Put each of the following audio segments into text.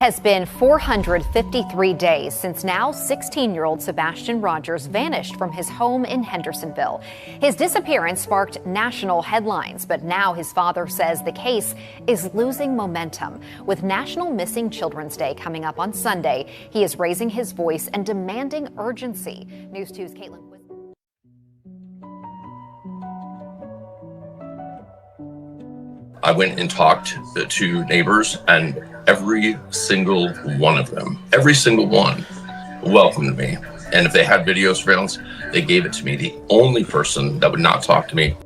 Has been 453 days since now 16-year-old Sebastian Rogers vanished from his home in Hendersonville. His disappearance sparked national headlines, but now his father says the case is losing momentum. With National Missing Children's Day coming up on Sunday, he is raising his voice and demanding urgency. News 2's Kellyn. I went and talked to neighbors, and every single one of them, every single one, welcomed me. And if they had video surveillance, they gave it to me. The only person that would not talk to me,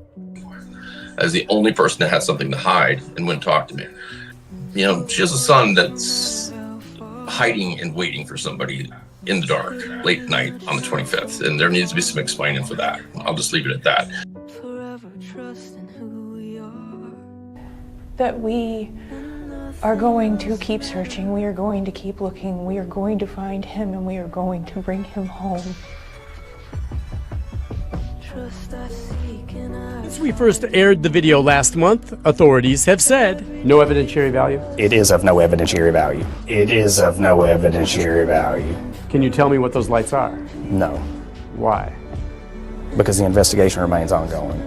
as the only person that had something to hide and wouldn't talk to me. You know, she has a son that's hiding and waiting for somebody in the dark, late night on the 25th. And there needs to be some explaining for that. I'll just leave it at that. That we are going to keep searching, we are going to keep looking, we are going to find him, and we are going to bring him home. Since we first aired the video last month, authorities have said no evidentiary value. It is of no evidentiary value. It is of no evidentiary value. Can you tell me what those lights are? No. Why? Because the investigation remains ongoing.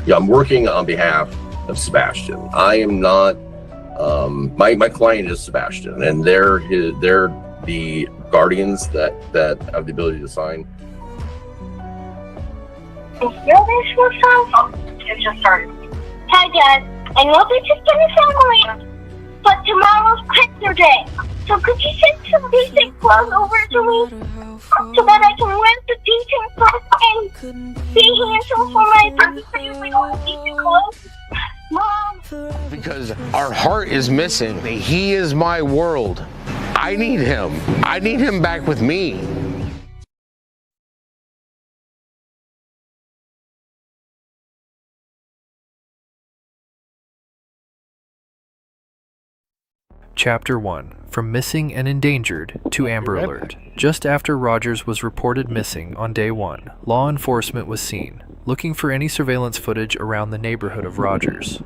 Yeah, I'm working on behalf of Sebastian. I am not, my client is Sebastian, and they're the guardians that have the ability to sign. It just started. Hi Dad, I know this has been a family, but tomorrow's picture day. So could you send some decent clothes over to me so that I can wear the decent clothes and be handsome for my birthday with all decent clothes? Mom! Because our heart is missing. He is my world. I need him. I need him back with me. Chapter 1. From Missing and Endangered to Amber Alert. Just after Rogers was reported missing on day 1, law enforcement was seen, looking for any surveillance footage around the neighborhood of Rogers.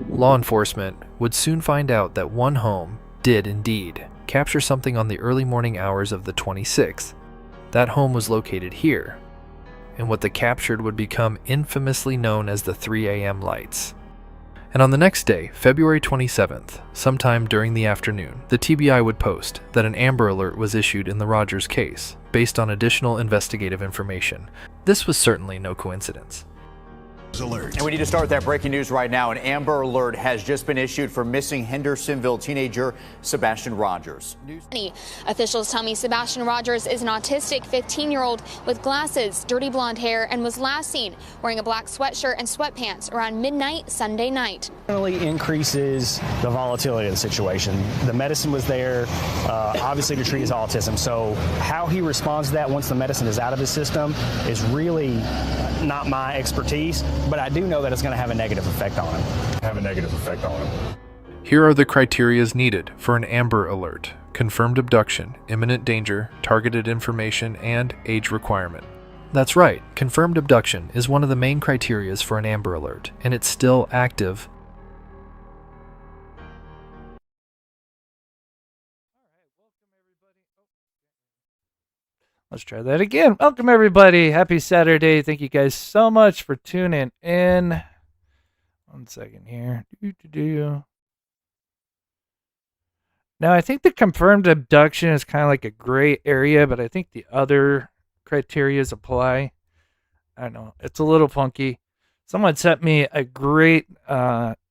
Law enforcement would soon find out that one home did indeed capture something on the early morning hours of the 26th. That home was located here, and what the captured would become infamously known as the 3 a.m. lights. And on the next day, February 27th, sometime during the afternoon, the TBI would post that an Amber Alert was issued in the Rogers case, based on additional investigative information. This was certainly no coincidence. Alert. And we need to start with that breaking news right now. An Amber Alert has just been issued for missing Hendersonville teenager Sebastian Rogers. Officials tell me Sebastian Rogers is an autistic 15-year-old with glasses, dirty blonde hair, and was last seen wearing a black sweatshirt and sweatpants around midnight Sunday night. Definitely increases the volatility of the situation. The medicine was there, obviously to treat his autism. So how he responds to that once the medicine is out of his system is really not my expertise. But I do know that it's going to have a negative effect on him. Here are the criterias needed for an Amber Alert: confirmed abduction, imminent danger, targeted information, and age requirement. That's right, confirmed abduction is one of the main criterias for an Amber Alert, and it's still active. Let's try that again. Welcome, everybody. Happy Saturday. Thank you guys so much for tuning in. 1 second here. Now, I think the confirmed abduction is kind of like a gray area, but I think the other criterias apply. I don't know. It's a little funky. Someone sent me a great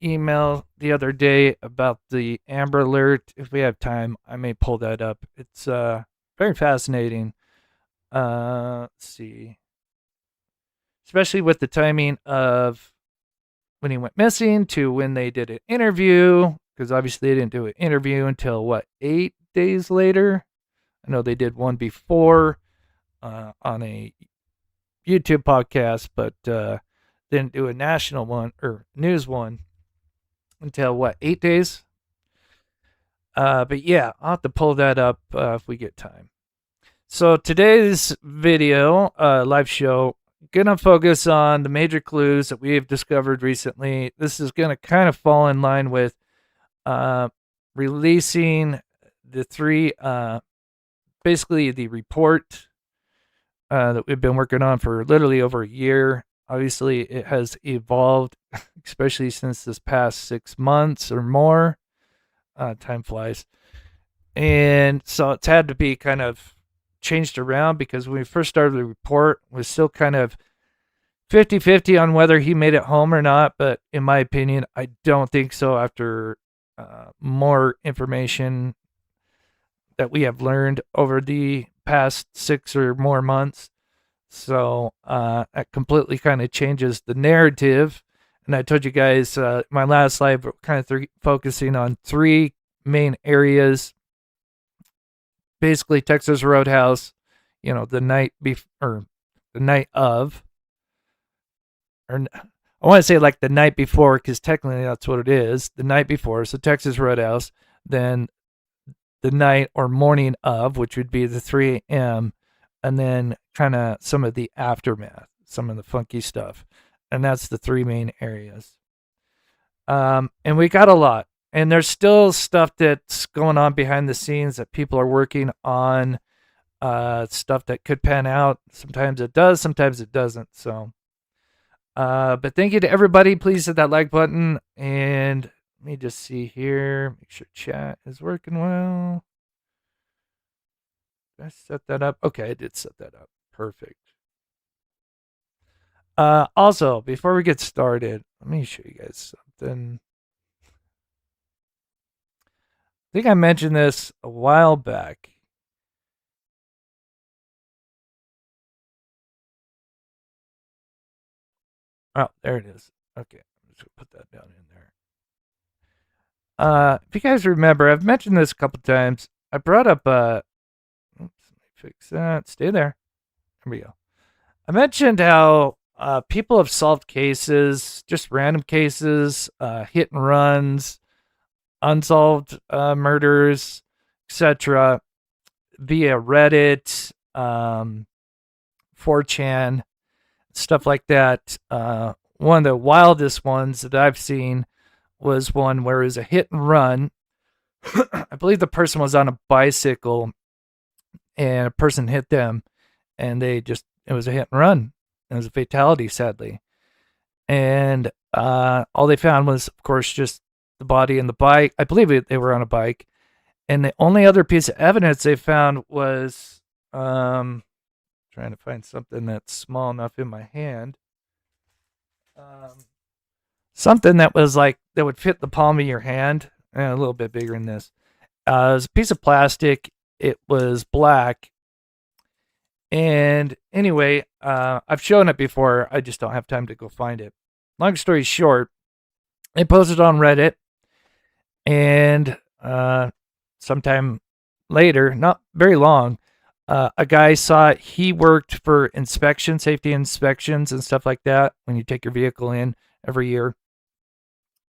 email the other day about the Amber Alert. If we have time, I may pull that up. It's very fascinating. Let's see. Especially with the timing of when he went missing to when they did an interview, because obviously they didn't do an interview until 8 days later. I know they did one before on a YouTube podcast, but didn't do a national one or news one until 8 days. But yeah, I'll have to pull that up if we get time. So today's video, live show, gonna focus on the major clues that we have discovered recently. This is gonna kind of fall in line with releasing the three, basically the report that we've been working on for literally over a year. Obviously, it has evolved, especially since this past 6 months or more. Time flies. And so it's had to be kind of changed around because when we first started the report, it was still kind of 50-50 on whether he made it home or not. But in my opinion, I don't think so after more information that we have learned over the past 6 or more months. So that completely kind of changes the narrative. And I told you guys my last live, kind of focusing on 3 main areas. Basically, Texas Roadhouse, the night before, the night of, or I want to say like the night before, because technically that's what it is, the night before. So Texas Roadhouse, then the night or morning of, which would be the 3 a.m., and then kind of some of the aftermath, some of the funky stuff. And that's the 3 main areas. And we got a lot. And there's still stuff that's going on behind the scenes that people are working on, stuff that could pan out. Sometimes it does, sometimes it doesn't. So, but thank you to everybody. Please hit that like button. And let me just see here. Make sure chat is working well. Did I set that up? Okay, I did set that up. Perfect. Also, before we get started, let me show you guys something. I think I mentioned this a while back. Oh, there it is. Okay, I'm just gonna put that down in there. If you guys remember, I've mentioned this a couple times. I brought up oops, let me fix that. Stay there. There we go. I mentioned how people have solved cases, just random cases, hit and runs, unsolved murders, etc., via Reddit, 4chan, stuff like that. One of the wildest ones that I've seen was one where it was a hit and run. I believe the person was on a bicycle and a person hit them, and it was a hit and run. It was a fatality, sadly. And all they found was, of course, just the body and the bike. I believe they were on a bike. And the only other piece of evidence they found was trying to find something that's small enough in my hand. Something that was like that would fit the palm of your hand, and a little bit bigger than this. It was a piece of plastic. It was black. And anyway, I've shown it before. I just don't have time to go find it. Long story short, they posted on Reddit, and sometime later, not very long, a guy saw it. He worked for safety inspections and stuff like that when you take your vehicle in every year.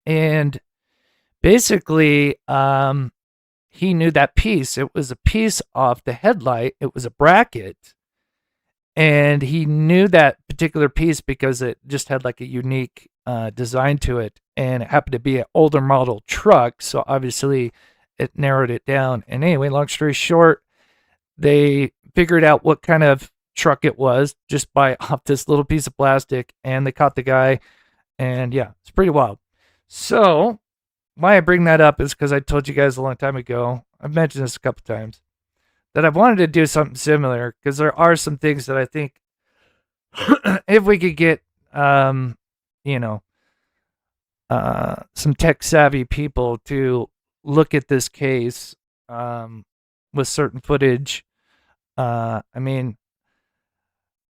And basically, he knew that piece. It was a piece off the headlight. It was a bracket. And he knew that particular piece because it just had like a unique design to it. And it happened to be an older model truck. So obviously it narrowed it down. And anyway, long story short, they figured out what kind of truck it was just by off this little piece of plastic. And they caught the guy. And yeah, it's pretty wild. So why I bring that up is because I told you guys a long time ago, I've mentioned this a couple times, that I've wanted to do something similar because there are some things that I think if we could get, some tech savvy people to look at this case with certain footage. I mean,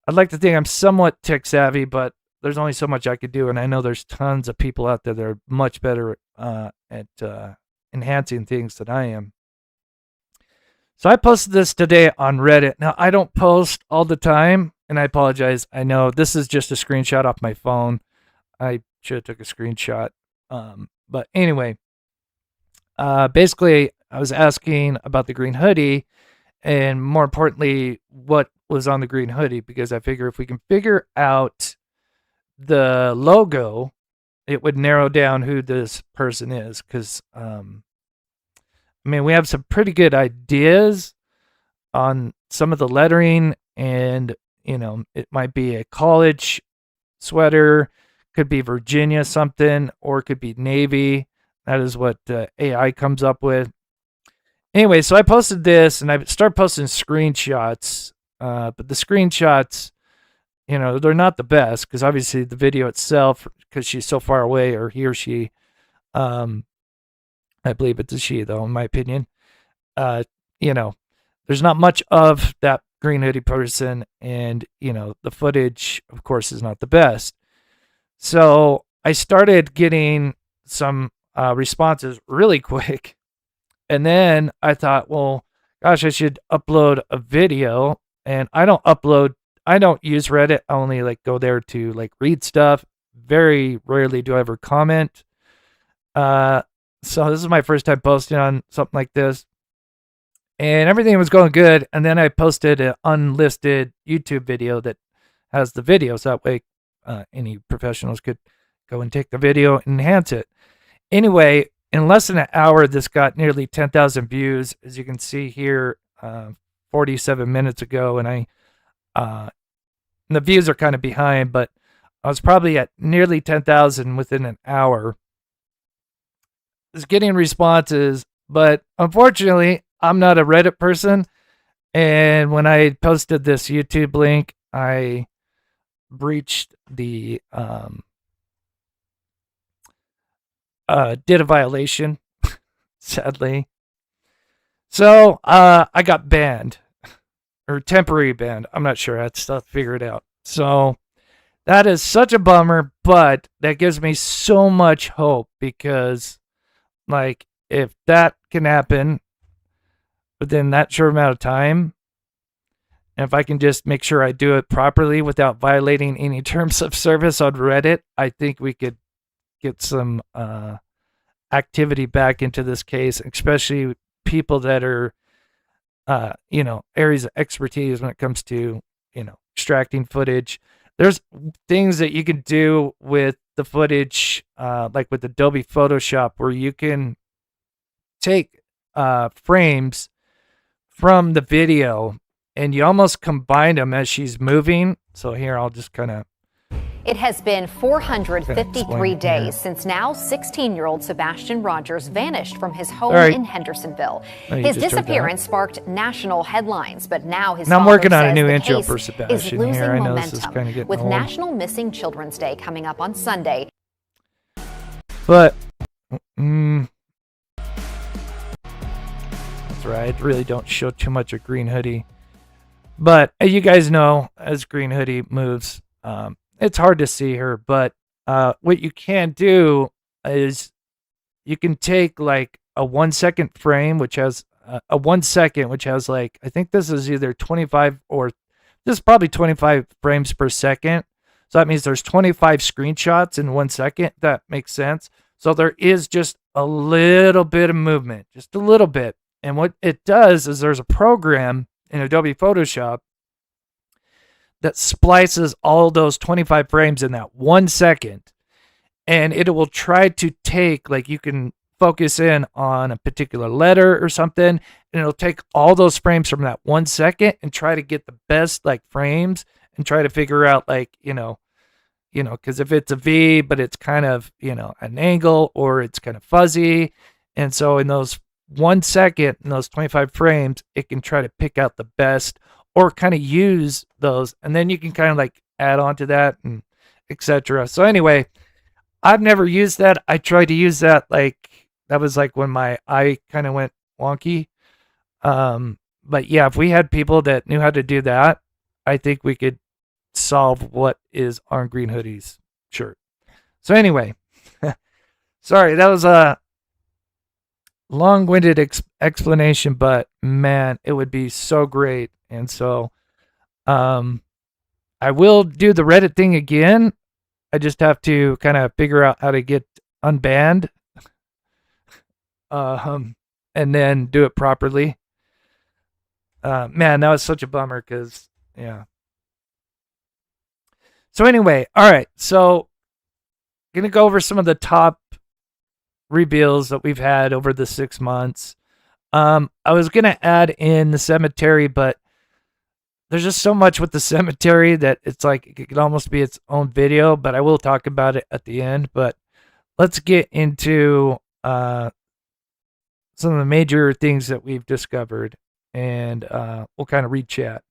I'd like to think I'm somewhat tech savvy, but there's only so much I could do. And I know there's tons of people out there that are much better at enhancing things than I am. So I posted this today on Reddit. Now, I don't post all the time, and I apologize. I know this is just a screenshot off my phone. I should have took a screenshot. But anyway, basically, I was asking about the green hoodie, and more importantly, what was on the green hoodie, because I figure if we can figure out the logo, it would narrow down who this person is, because mean, we have some pretty good ideas on some of the lettering, and it might be a college sweater, could be Virginia something, or it could be Navy. That is what AI comes up with. Anyway, so I posted this, and I started posting screenshots, but the screenshots, they're not the best, because obviously the video itself, because she's so far away, or he or she, I believe it's a she, though, in my opinion, there's not much of that green hoodie person, and, the footage, of course, is not the best. So I started getting some responses really quick. And then I thought, well, gosh, I should upload a video. And I don't use Reddit. I only go there to read stuff. Very rarely do I ever comment. So this is my first time posting on something like this. And everything was going good. And then I posted an unlisted YouTube video that has the video. So that way any professionals could go and take the video and enhance it. Anyway, in less than an hour, this got nearly 10,000 views, as you can see here, 47 minutes ago. And the views are kind of behind, but I was probably at nearly 10,000 within an hour. I was getting responses, but unfortunately, I'm not a Reddit person. And when I posted this YouTube link, I breached the did a violation, sadly. So I got banned, or temporary banned. I'm not sure. I had stuff figured out. So that is such a bummer, but that gives me so much hope, because if that can happen within that short amount of time, and if I can just make sure I do it properly without violating any terms of service on Reddit, I think we could get some activity back into this case, especially people that are, areas of expertise when it comes to, extracting footage. There's things that you can do with the footage, like with Adobe Photoshop, where you can take frames from the video and you almost combine them as she's moving. So here, I'll just kind of... It has been 453 days since now 16-year-old Sebastian Rogers vanished from his home in Hendersonville. His disappearance sparked national headlines, but now his father I'm working on a says new the intro case for is Sebastian losing here. I know this is momentum, kind of getting with old. National Missing Children's Day coming up on Sunday. But that's right. I really don't show too much of Green Hoodie. But you guys know, as Green Hoodie moves, it's hard to see her. But what you can do is you can take a 1 second frame, which has a 1 second, which has I think this is either 25 or this is probably 25 frames per second. So that means there's 25 screenshots in 1 second. That makes sense. So there is just a little bit of movement, just a little bit. And what it does is there's a program in Adobe Photoshop that splices all those 25 frames in that 1 second. And it will try to take, you can focus in on a particular letter or something, and it'll take all those frames from that 1 second and try to get the best frames and try to figure out because if it's a V, but it's kind of, an angle, or it's kind of fuzzy. And so in those 1 second, in those 25 frames, it can try to pick out the best, or kind of use those. And then you can kind of add on to that, and etc. So anyway, I've never used that. I tried to use that. That was when my eye kind of went wonky. But yeah, if we had people that knew how to do that, I think we could solve what is on Green Hoodie's shirt. So anyway, sorry, that was a long-winded explanation, but man, it would be so great. And so I will do the Reddit thing again. I just have to kind of figure out how to get unbanned, and then do it properly. Man, that was such a bummer, because yeah. So anyway, all right. So gonna go over some of the top reveals that we've had over the 6 months. I was gonna add in the cemetery, but there's just so much with the cemetery that it's like it could almost be its own video, but I will talk about it at the end. But let's get into some of the major things that we've discovered, and we'll kind of read chat.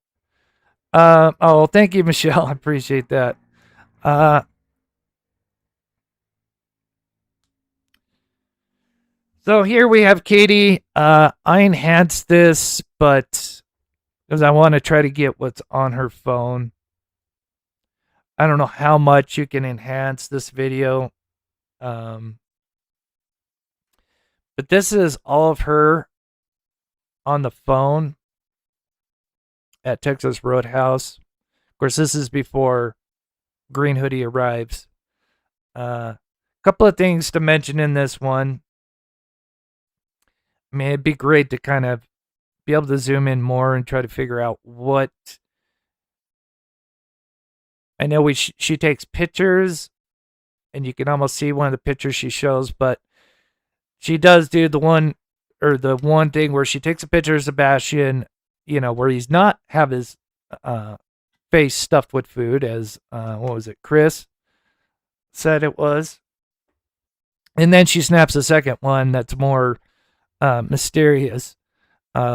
Oh, thank you, Michelle. I appreciate that. So here we have Katie. I enhanced this, but because I want to try to get what's on her phone. I don't know how much you can enhance this video. But this is all of her on the phone at Texas Roadhouse. Of course, this is before Green Hoodie arrives. Couple of things to mention in this one. I mean, it'd be great to kind of be able to zoom in more and try to figure out what. I know she takes pictures, and you can almost see one of the pictures she shows, but she does do the one thing where she takes a picture of Sebastian, where he's not have his face stuffed with food, as what was it, Chris said it was. And then she snaps a second one that's more mysterious,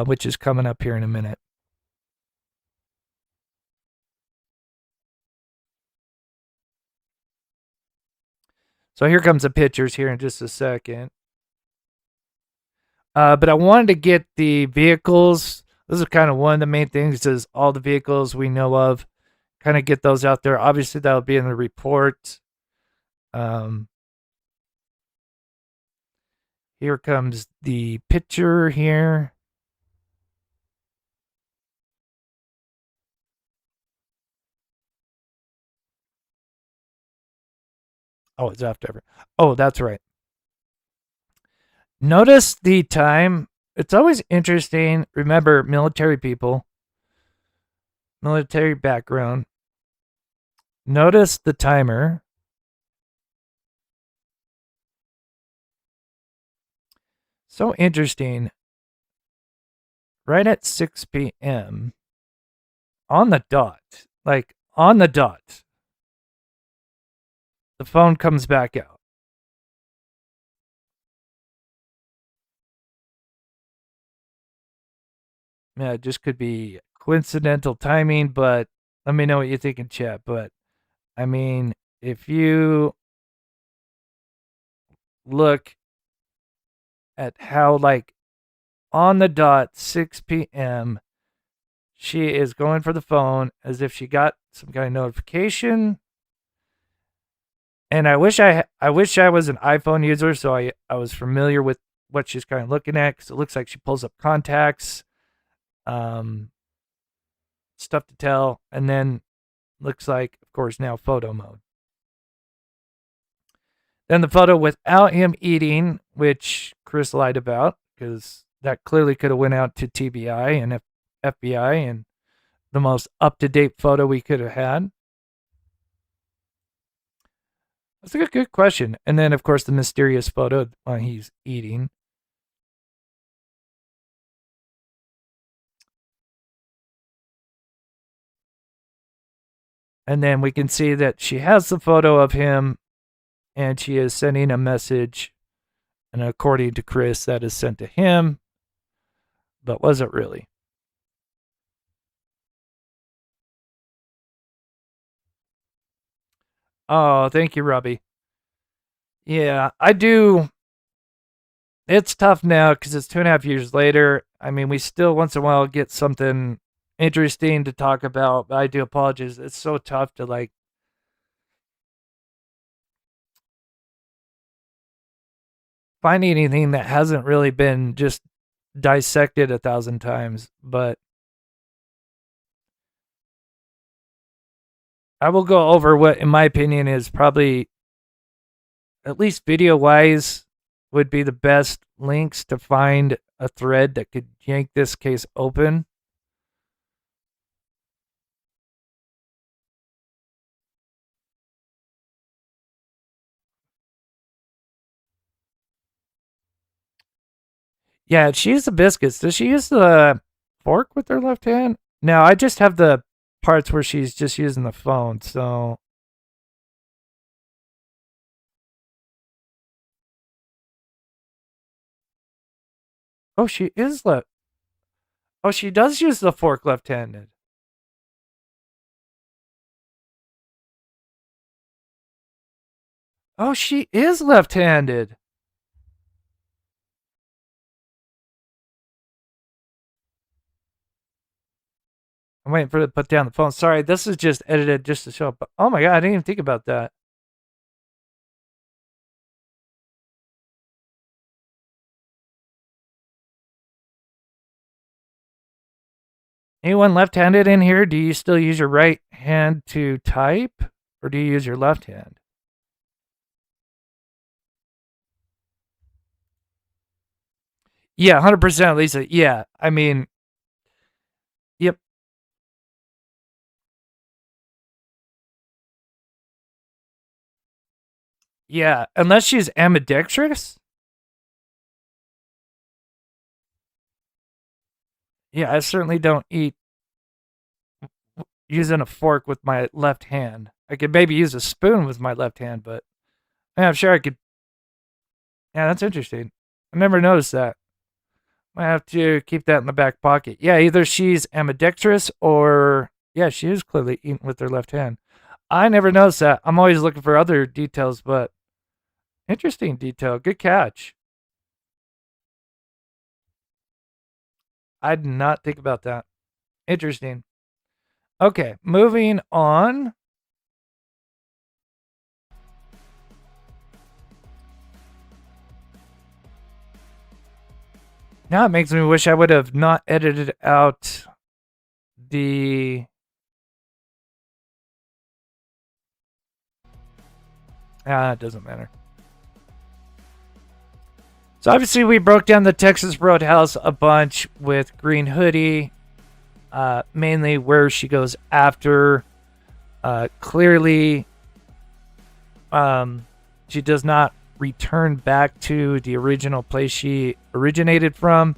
which is coming up here in a minute. So here comes the pictures here in just a second. But I wanted to get the vehicles. This is kind of one of the main things, is all the vehicles we know of. Kind of get those out there. Obviously, that'll be in the report. Here comes the picture here. Oh, it's after. Oh, that's right. Notice the time. It's always interesting. Remember, military people, military background. Notice the timer. So interesting. Right at 6 p.m. on the dot. Like, on the dot. The phone comes back out. Yeah, it just could be coincidental timing, but let me know what you think in chat. But, I mean, if you look at how, like, on the dot, 6 p.m., she is going for the phone as if she got some kind of notification. And I wish I was an iPhone user, so I was familiar with what she's kind of looking at, because it looks like she pulls up contacts, stuff to tell, and then looks like, of course, now photo mode. Then the photo without him eating, which Chris lied about, because that clearly could have went out to TBI and FBI, and the most up-to-date photo we could have had. That's a good question. And then, of course, the mysterious photo while he's eating. And then we can see that she has the photo of him, and she is sending a message. And according to Chris, that is sent to him. But was it really? Oh, thank you, Robbie. Yeah, I do. It's tough now because it's 2.5 years later. I mean, we still once in a while get something interesting to talk about. But I do apologize. It's so tough to find anything that hasn't really been just dissected 1,000 times. But I will go over what, in my opinion, is probably, at least video wise, would be the best links to find a thread that could yank this case open. Yeah, she used the biscuits. Does she use the fork with her left hand? No, I just have the parts where she's just using the phone, so. Oh, she is left. Oh, she does use the fork left-handed. Oh, she is left-handed. I'm waiting for her to put down the phone. Sorry, this is just edited just to show up. Oh my god, I didn't even think about that. Anyone left-handed in here? Do you still use your right hand to type? Or do you use your left hand? Yeah, 100%, Lisa. Yeah, I mean, yep. Yeah, unless she's ambidextrous. Yeah, I certainly don't eat using a fork with my left hand. I could maybe use a spoon with my left hand, but yeah, I'm sure I could. Yeah, that's interesting. I never noticed that. I have to keep that in the back pocket. Yeah, either she's ambidextrous or, yeah, she is clearly eating with her left hand. I never noticed that. I'm always looking for other details, but interesting detail. Good catch. I did not think about that. Interesting. Okay, moving on. Now it makes me wish I would have not edited out the. It doesn't matter. So obviously we broke down the Texas Roadhouse a bunch with Green Hoodie, mainly where she goes after. Clearly, she does not return back to the original place she originated from.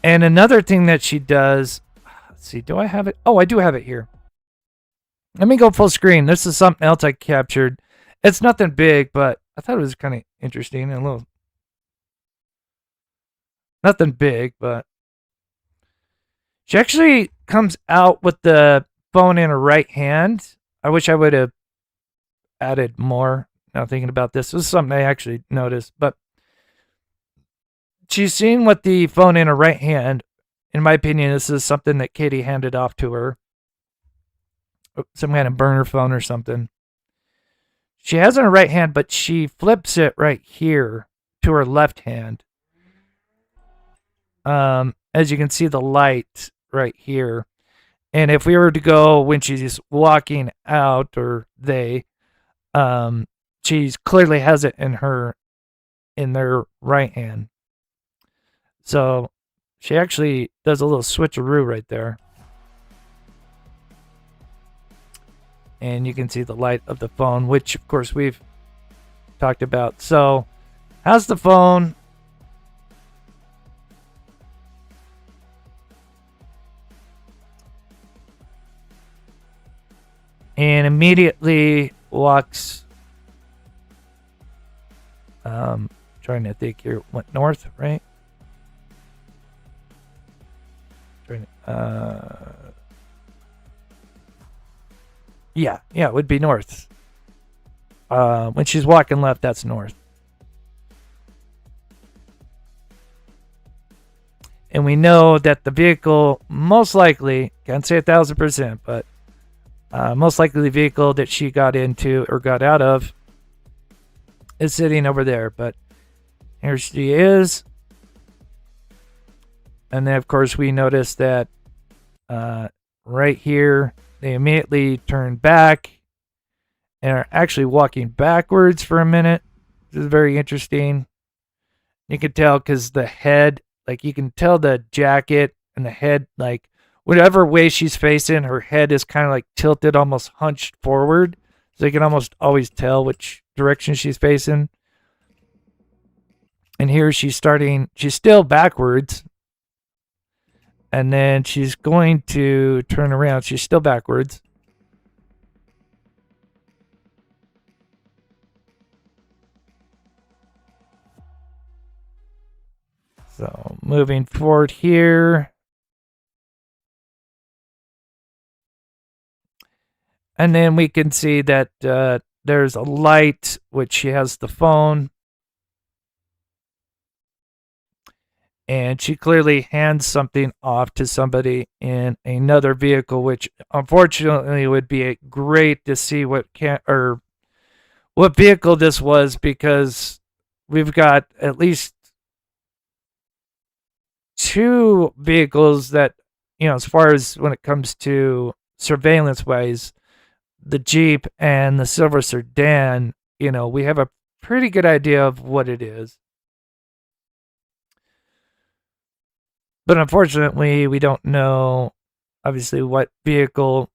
And another thing that she does, let's see, do I have it? Oh, I do have it here. Let me go full screen. This is something else I captured. It's nothing big, but I thought it was kind of interesting and a little. Nothing big, but she actually comes out with the phone in her right hand. I wish I would have added more. Now thinking about this is something I actually noticed, but she's seen with the phone in her right hand. In my opinion, this is something that Katie handed off to her. Some kind of burner phone or something. She has it in her right hand, but she flips it right here to her left hand. As you can see the light right here. And if we were to go when she's walking out, or they, she's clearly has it in their right hand. So she actually does a little switcheroo right there. And you can see the light of the phone, which of course we've talked about. So how's the phone? And immediately walks, trying to think here, went north, right? Yeah, it would be north. When she's walking left, that's north. And we know that the vehicle, most likely, can't say 1,000%, but most likely the vehicle that she got into or got out of is sitting over there. But here she is. And then, of course, we notice that right here, they immediately turn back and are actually walking backwards for a minute. This is very interesting. You can tell because the head, like you can tell the jacket and the head, like whatever way she's facing, her head is kind of like tilted, almost hunched forward. So you can almost always tell which direction she's facing. And here she's still backwards. And then she's going to turn around. She's still backwards. So moving forward here. And then we can see that there's a light, which she has the phone. And she clearly hands something off to somebody in another vehicle, which unfortunately would be great to see what vehicle this was, because we've got at least two vehicles that, as far as when it comes to surveillance wise, the Jeep and the silver sedan, we have a pretty good idea of what it is. But unfortunately, we don't know, obviously, what vehicle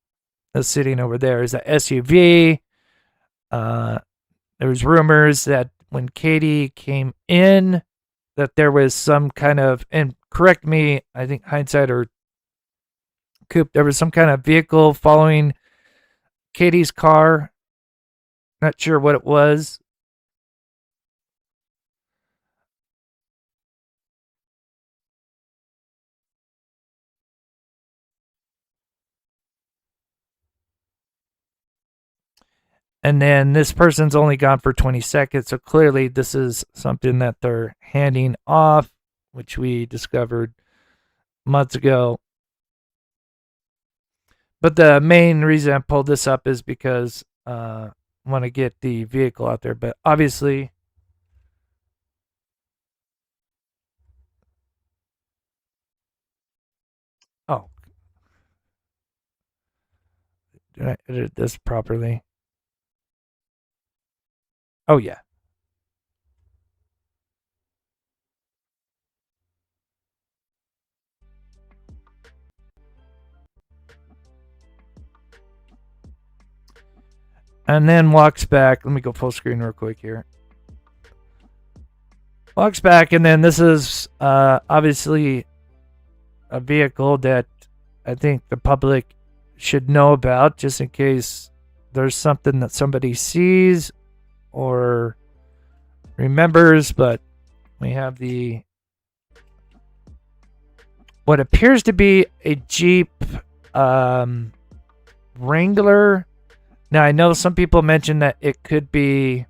is sitting over there. Is that SUV? There's rumors that when Katie came in, that there was some kind of, and correct me, I think hindsight or Coop, there was some kind of vehicle following Katie's car. Not sure what it was. And then this person's only gone for 20 seconds. So clearly this is something that they're handing off, which we discovered months ago. But the main reason I pulled this up is because I want to get the vehicle out there. But obviously, oh, did I edit this properly? Oh, yeah. And then walks back. Let me go full screen real quick here. Walks back, and then this is obviously a vehicle that I think the public should know about, just in case there's something that somebody sees or remembers. But we have what appears to be a Jeep Wrangler. Now, I know some people mentioned that it could be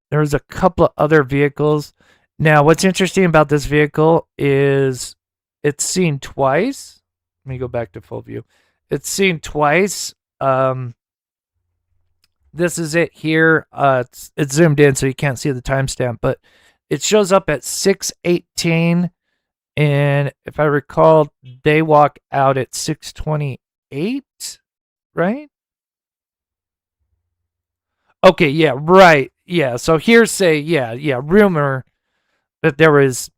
there's a couple of other vehicles. Now, what's interesting about this vehicle is it's seen twice. Let me go back to full view. It's seen twice. This is it here. It's zoomed in, so you can't see the timestamp, but it shows up at 6:18. And if I recall, they walk out at 6:28, right? Okay, yeah, right. Yeah, so hearsay, yeah, rumor that there was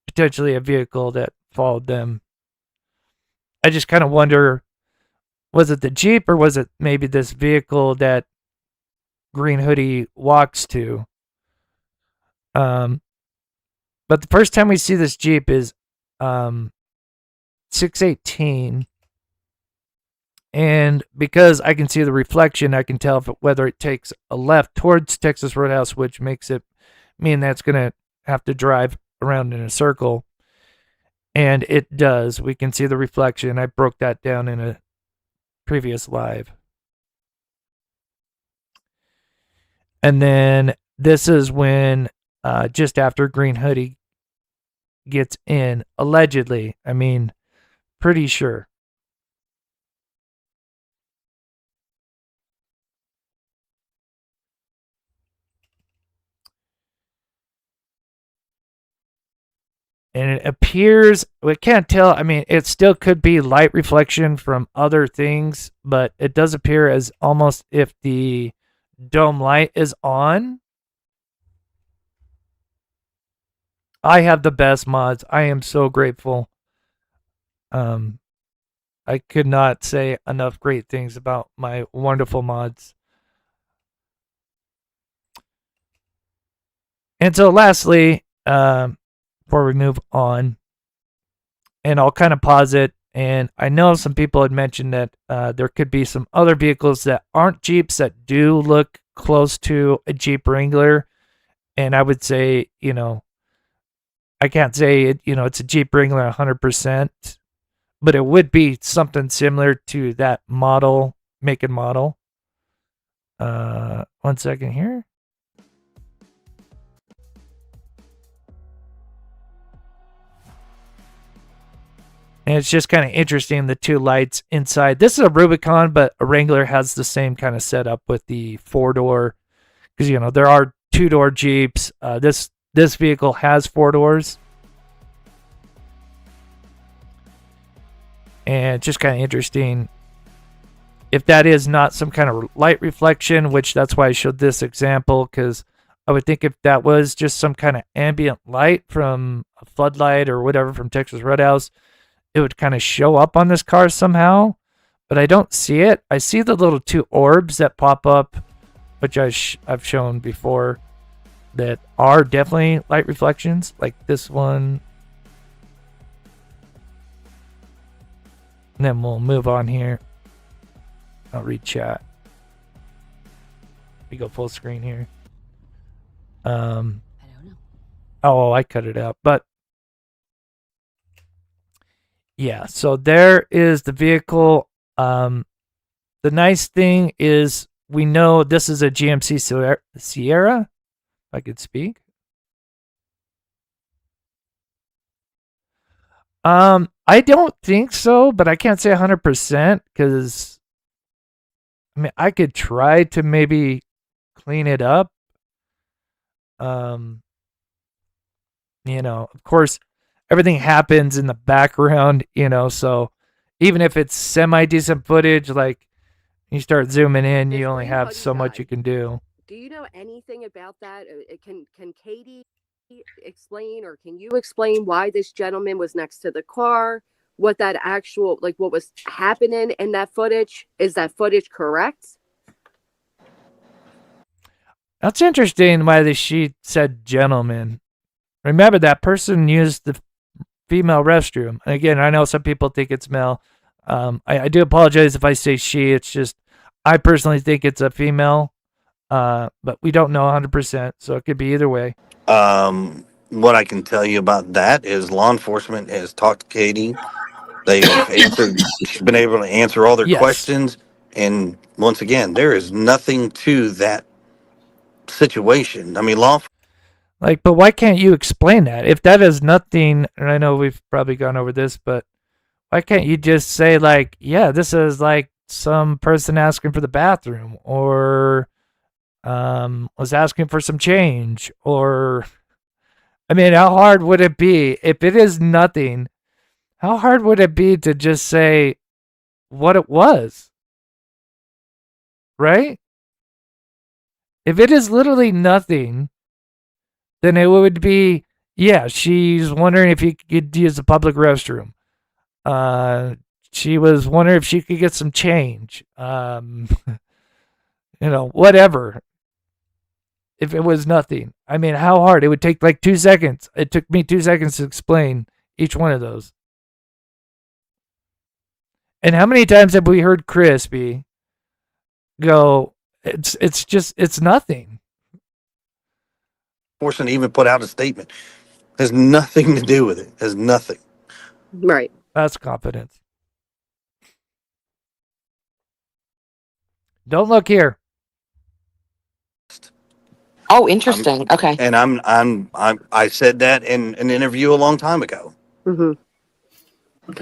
potentially a vehicle that followed them. I just kind of wonder, was it the Jeep or was it maybe this vehicle that Green Hoodie walks to? But the first time we see this Jeep is 6:18, and because I can see the reflection, I can tell whether it takes a left towards Texas Roadhouse, which makes it mean that's going to have to drive around in a circle, and it does. We can see the reflection. I broke that down in a previous live. And then this is when just after Green Hoodie gets in, allegedly. I mean, pretty sure. And it appears, we can't tell. I mean, it still could be light reflection from other things, but it does appear as almost if the dome light is on. I have the best mods. I am so grateful. I could not say enough great things about my wonderful mods. And so lastly, before we move on, and I'll kind of pause it, and I know some people had mentioned that there could be some other vehicles that aren't Jeeps that do look close to a Jeep Wrangler. And I would say, I can't say it's a Jeep Wrangler 100%, but it would be something similar to that model, make and model. 1 second here. And it's just kind of interesting, the two lights inside. This is a Rubicon, but a Wrangler has the same kind of setup with the 4-door. Because, there are 2-door Jeeps. This vehicle has 4 doors. And it's just kind of interesting. If that is not some kind of light reflection, which that's why I showed this example, because I would think if that was just some kind of ambient light from a floodlight or whatever from Texas Roadhouse, it would kind of show up on this car somehow, but I don't see it. I see the little 2 orbs that pop up, which I've shown before, that are definitely light reflections, like this one. And then we'll move on here. I'll read chat. We go full screen here. I don't know. Oh, I cut it out, but yeah, so there is the vehicle. The nice thing is we know this is a GMC Sierra, if I could speak. I don't think so, but I can't say 100% because, I could try to maybe clean it up. Of course, everything happens in the background, so even if it's semi-decent footage, like you start zooming in, you only have so much you can do. Do you know anything about that? Can Katie explain, or can you explain why this gentleman was next to the car? What that actual, what was happening in that footage? Is that footage correct? That's interesting why she said gentleman. Remember, that person used the female restroom. And again, I know some people think it's male. I do apologize if I say she. It's just, I personally think it's a female. But we don't know 100%, so it could be either way. What I can tell you about that is law enforcement has talked to Katie. They've she's been able to answer all their questions. And once again, there is nothing to that situation. But why can't you explain that? If that is nothing, and I know we've probably gone over this, but why can't you just say, this is some person asking for the bathroom, or was asking for some change, or how hard would it be? If it is nothing, how hard would it be to just say what it was? Right? If it is literally nothing, then it would be, she's wondering if you could use the public restroom. She was wondering if she could get some change. Whatever. If it was nothing. How hard? It would take 2 seconds. It took me 2 seconds to explain each one of those. And how many times have we heard Crispy go, it's nothing. Forcing to even put out a statement. Has nothing to do with it. Has nothing. Right. That's confidence. Don't look here. Oh, interesting. Okay. And I said that in an interview a long time ago. Mm-hmm.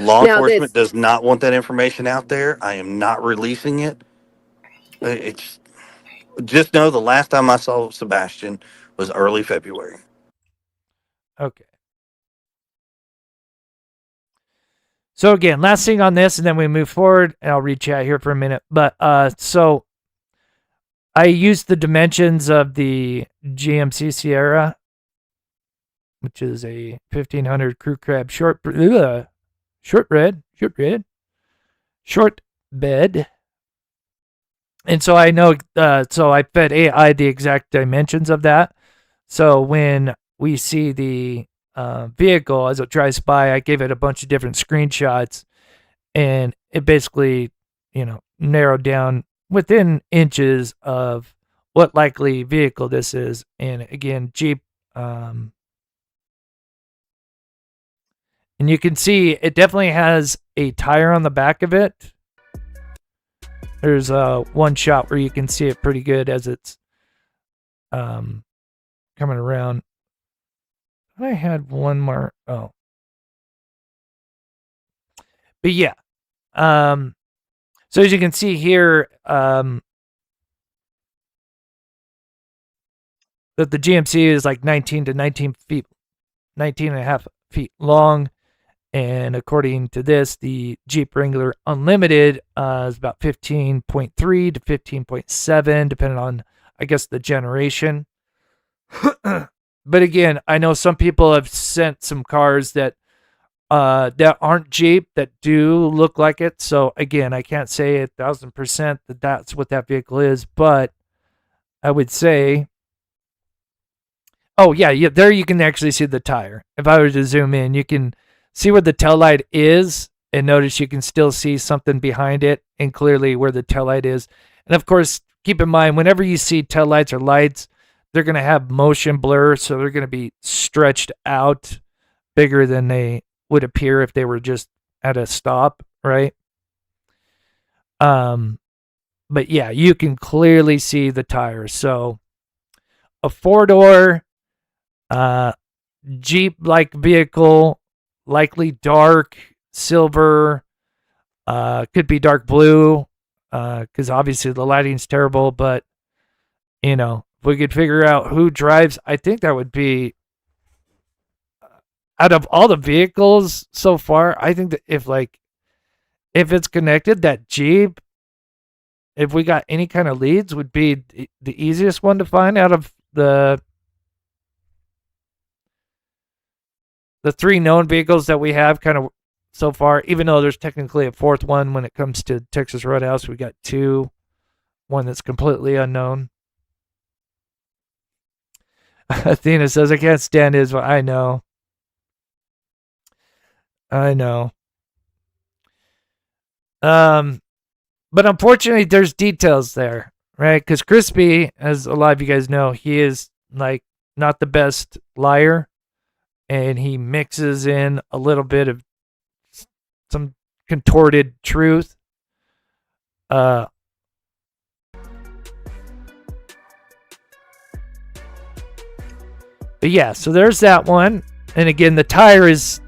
Law enforcement does not want that information out there. I am not releasing it. It's just know the last time I saw Sebastian was early February. Okay. So again, last thing on this, and then we move forward, and I'll read chat here for a minute. But so I used the dimensions of the GMC Sierra, which is a 1500 crew cab short bed. And so I know, so I fed AI the exact dimensions of that. So when we see the vehicle as it drives by, I gave it a bunch of different screenshots, and it basically, narrowed down within inches of what likely vehicle this is. And again, Jeep. And you can see it definitely has a tire on the back of it. There's one shot where you can see it pretty good as it's coming around. I had one more. Oh. But yeah. So as you can see here, that the GMC is like 19 to 19 feet, 19 and a half feet long. And according to this, the Jeep Wrangler Unlimited is about 15.3 to 15.7, depending on, I guess, the generation. But again, I know some people have sent some cars that aren't Jeep that do look like it. So again, I can't say 1,000% that that's what that vehicle is, but I would say, oh yeah, there you can actually see the tire. If I were to zoom in, you can see where the taillight is, and notice you can still see something behind it and clearly where the taillight is. And of course, keep in mind, whenever you see taillights or lights, they're going to have motion blur, so they're going to be stretched out bigger than they would appear if they were just at a stop, right? But yeah, you can clearly see the tires. So a four-door Jeep-like vehicle, likely dark silver, could be dark blue, because obviously the lighting's terrible. But if we could figure out who drives, I think that would be, out of all the vehicles so far, I think that if it's connected, that Jeep, if we got any kind of leads, would be the easiest one to find out of the three known vehicles that we have kind of so far, even though there's technically a fourth one when it comes to Texas Roadhouse. We got two, one that's completely unknown. Athena says, I can't stand his. I know. But unfortunately, there's details there, right? Because Crispy, as a lot of you guys know, he is like not the best liar, and he mixes in a little bit of some contorted truth. But yeah, so there's that one. And again, the tire is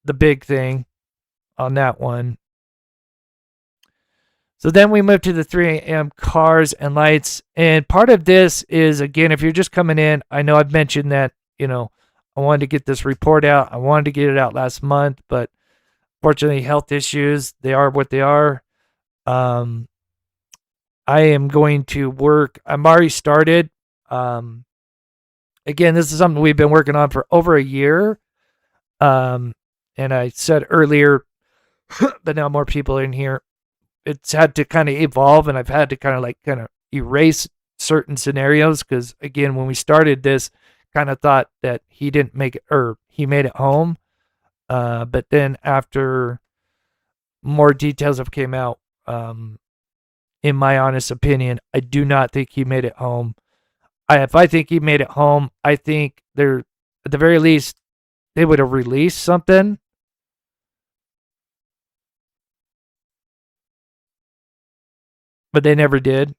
the big thing on that one. So then we move to the 3 a.m. cars and lights. And part of this is, again, if you're just coming in, I know I've mentioned that, I wanted to get this report out. I wanted to get it out last month, but fortunately, health issues, they are what they are. I am going to work. I'm already started. Again, this is something we've been working on for over a year. And I said earlier, but now more people are in here. It's had to kind of evolve, and I've had to kind of erase certain scenarios because, again, when we started this, kind of thought that he didn't make it, or he made it home. But then after more details have came out, in my honest opinion, I do not think he made it home. If I think he made it home, I think at the very least, they would have released something. But they never did.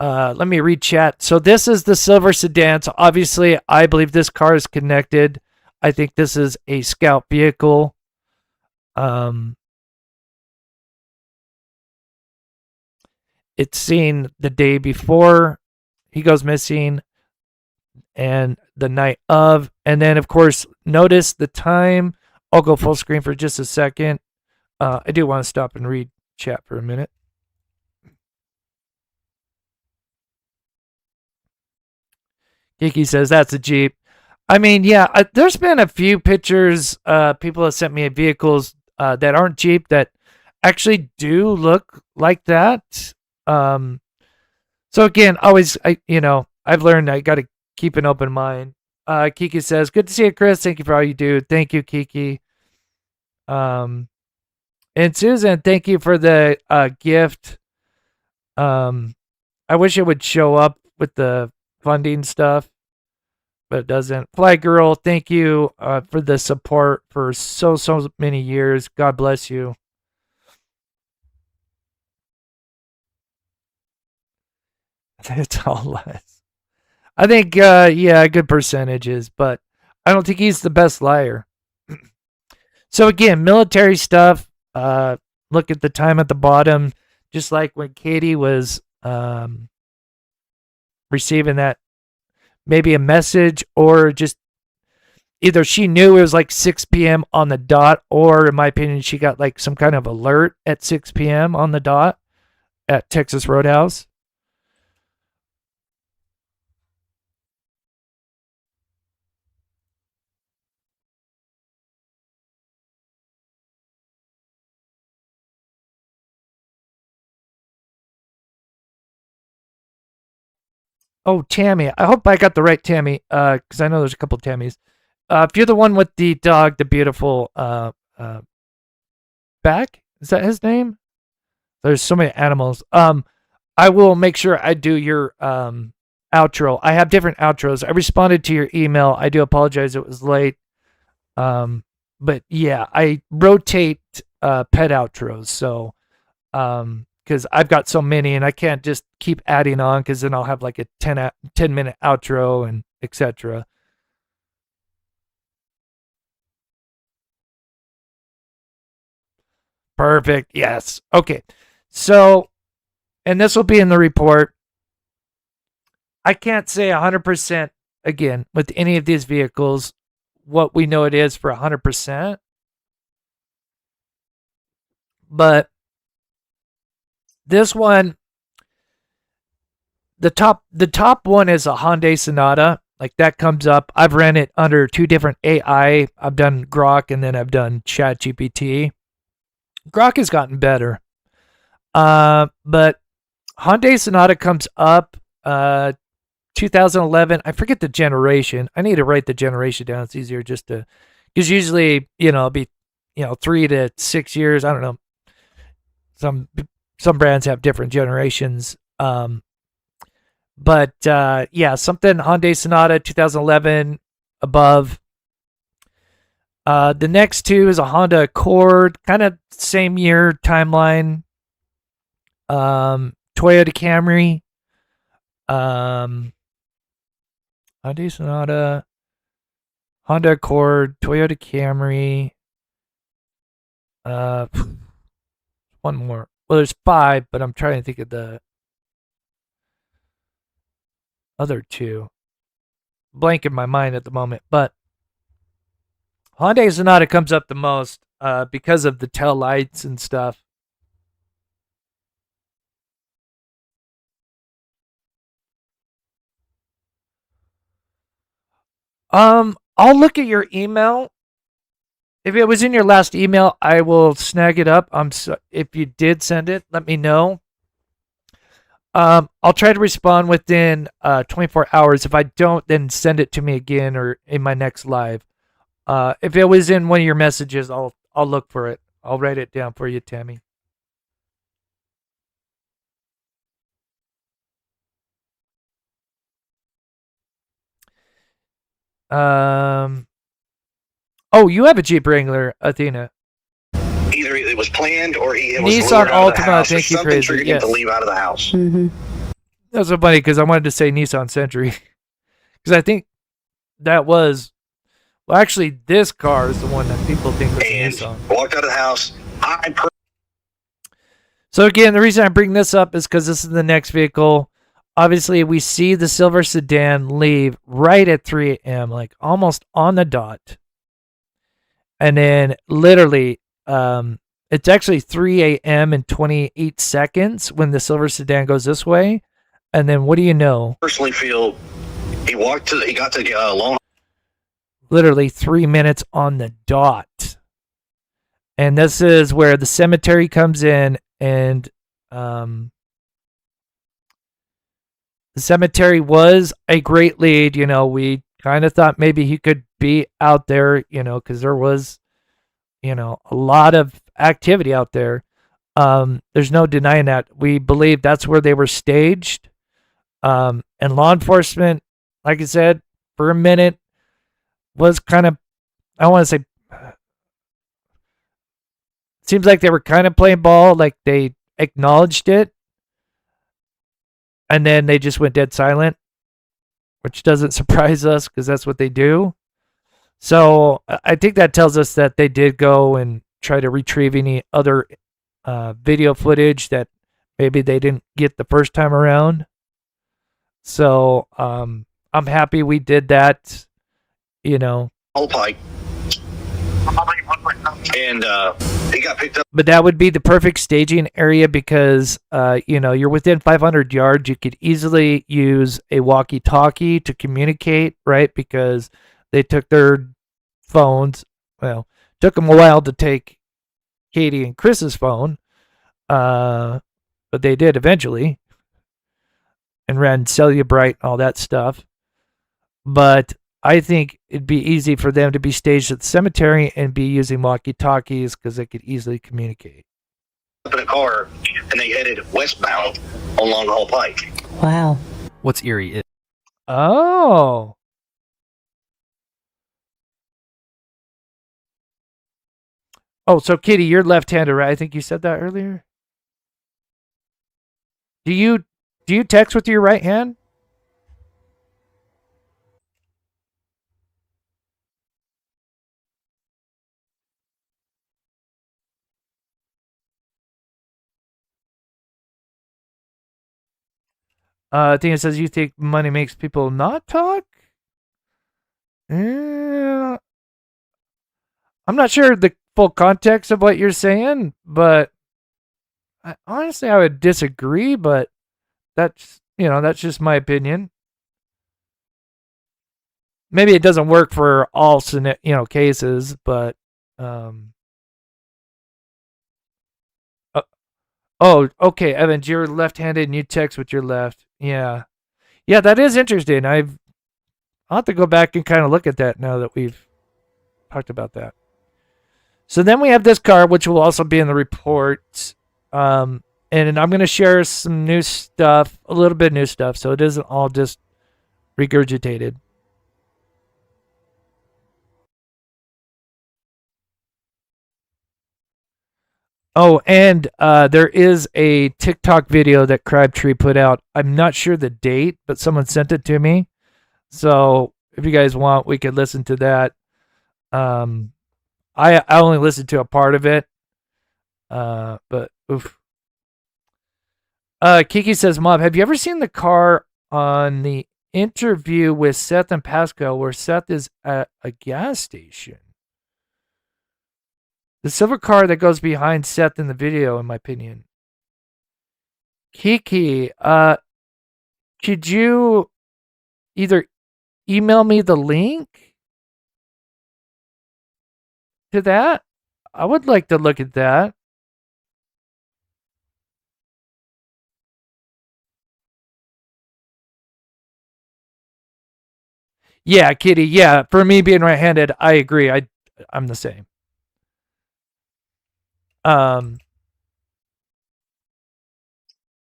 Let me read chat. So this is the silver sedan. So obviously, I believe this car is connected. I think this is a scout vehicle. It's seen the day before he goes missing and the night of. And then, of course, notice the time. I'll go full screen for just a second. I do want to stop and read chat for a minute. Kiki says, that's a Jeep. I mean, yeah, there's been a few pictures. People have sent me vehicles that aren't Jeep that actually do look like that. So again, always, I've learned I got to keep an open mind. Kiki says, "Good to see you, Chris. Thank you for all you do." Thank you, Kiki. And Susan, thank you for the gift. I wish it would show up with the funding stuff, but it doesn't. Fly Girl, thank you for the support for so many years. God bless you. It's all lies. I think, yeah, good percentages, but I don't think he's the best liar. So again, military stuff. Look at the time at the bottom, just like when Katie was receiving that, maybe a message, or just either she knew it was like 6 p.m. on the dot, or in my opinion, she got like some kind of alert at 6 p.m. on the dot at Texas Roadhouse. Oh, Tammy. I hope I got the right Tammy, because I know there's a couple of Tammys. If you're the one with the dog, the beautiful Back, is that his name? There's so many animals. I will make sure I do your outro. I have different outros. I responded to your email. I do apologize it was late. But yeah, I rotate pet outros. So because I've got so many and I can't just keep adding on, because then I'll have like a 10-minute outro and etc. Perfect. Yes. Okay. So, and this will be in the report. I can't say 100% again with any of these vehicles what we know it is for 100%. But this one, the top one is a Hyundai Sonata. Like that comes up. I've ran it under 2 different AI. I've done Grok and then I've done ChatGPT. Grok has gotten better. But Hyundai Sonata comes up 2011. I forget the generation. I need to write the generation down. It's easier just to, because usually, it'll be, 3 to 6 years. I don't know. Some brands have different generations. But yeah, something Hyundai Sonata 2011 above. The next 2 is a Honda Accord, kind of same year timeline. Toyota Camry. Hyundai Sonata, Honda Accord, Toyota Camry. One more. Well, there's 5, but I'm trying to think of the other 2. Blank in my mind at the moment, but Hyundai Sonata comes up the most because of the tail lights and stuff. I'll look at your email. If it was in your last email, I will snag it up. If you did send it, let me know. I'll try to respond within 24 hours. If I don't, then send it to me again or in my next live. If it was in one of your messages, I'll look for it. I'll write it down for you, Tammy. Oh, you have a Jeep Wrangler, Athena. Either it was planned or it was Nissan Altima. Thank you, crazy. Yes. To leave out of the house. Mm-hmm. That's so funny because I wanted to say Nissan Century because I think that was. Well, actually, this car is the one that people think was a Nissan. Walked out of the house. So again, the reason I bring this up is because this is the next vehicle. Obviously, we see the silver sedan leave right at 3 a.m., like almost on the dot. And then literally, it's actually 3 a.m. and 28 seconds when the silver sedan goes this way. And then what do you know? Personally feel he got to Lone. Literally 3 minutes on the dot. And this is where the cemetery comes in and The cemetery was a great lead. We kind of thought maybe he could be out there, because there was, a lot of activity out there. There's no denying that. We believe that's where they were staged. And law enforcement, like I said, for a minute was kind of, I want to say, seems like they were kind of playing ball, like they acknowledged it, and then they just went dead silent, which doesn't surprise us because that's what they do. So I think that tells us that they did go and try to retrieve any other video footage that maybe they didn't get the first time around. So I'm happy we did that, Whole pike. And he got picked up. But that would be the perfect staging area because, you're within 500 yards. You could easily use a walkie-talkie to communicate, right? Because they took their phones. Well, took them a while to take Katie and Chris's phone, but they did eventually, and ran Cellubrite and all that stuff. But I think it'd be easy for them to be staged at the cemetery and be using walkie-talkies because they could easily communicate. Up in a car, and they headed westbound on Long Haul Pike. Wow. What's eerie is... Oh. Oh, so Kitty, you're left-handed, right? I think you said that earlier. Do you text with your right hand? I think it says you think money makes people not talk? I'm not sure the full context of what you're saying, but honestly, I would disagree, but that's just my opinion. Maybe it doesn't work for all cases, but oh, okay, Evans, you're left-handed and you text with your left. Yeah, that is interesting. I'll have to go back and kind of look at that now that we've talked about that. So then we have this car, which will also be in the report. And I'm going to share some new stuff, a little bit of new stuff, so it isn't all just regurgitated. Oh, and there is a TikTok video that Crabtree put out. I'm not sure the date, but someone sent it to me. So if you guys want, we could listen to that. I only listened to a part of it. But oof. Kiki says, Mom, have you ever seen the car on the interview with Seth and Pascal where Seth is at a gas station? The silver car that goes behind Seth in the video, in my opinion. Kiki, could you either email me the link to that? I would like to look at that. Yeah, Kitty. Yeah, for me being right-handed, I agree. I'm the same.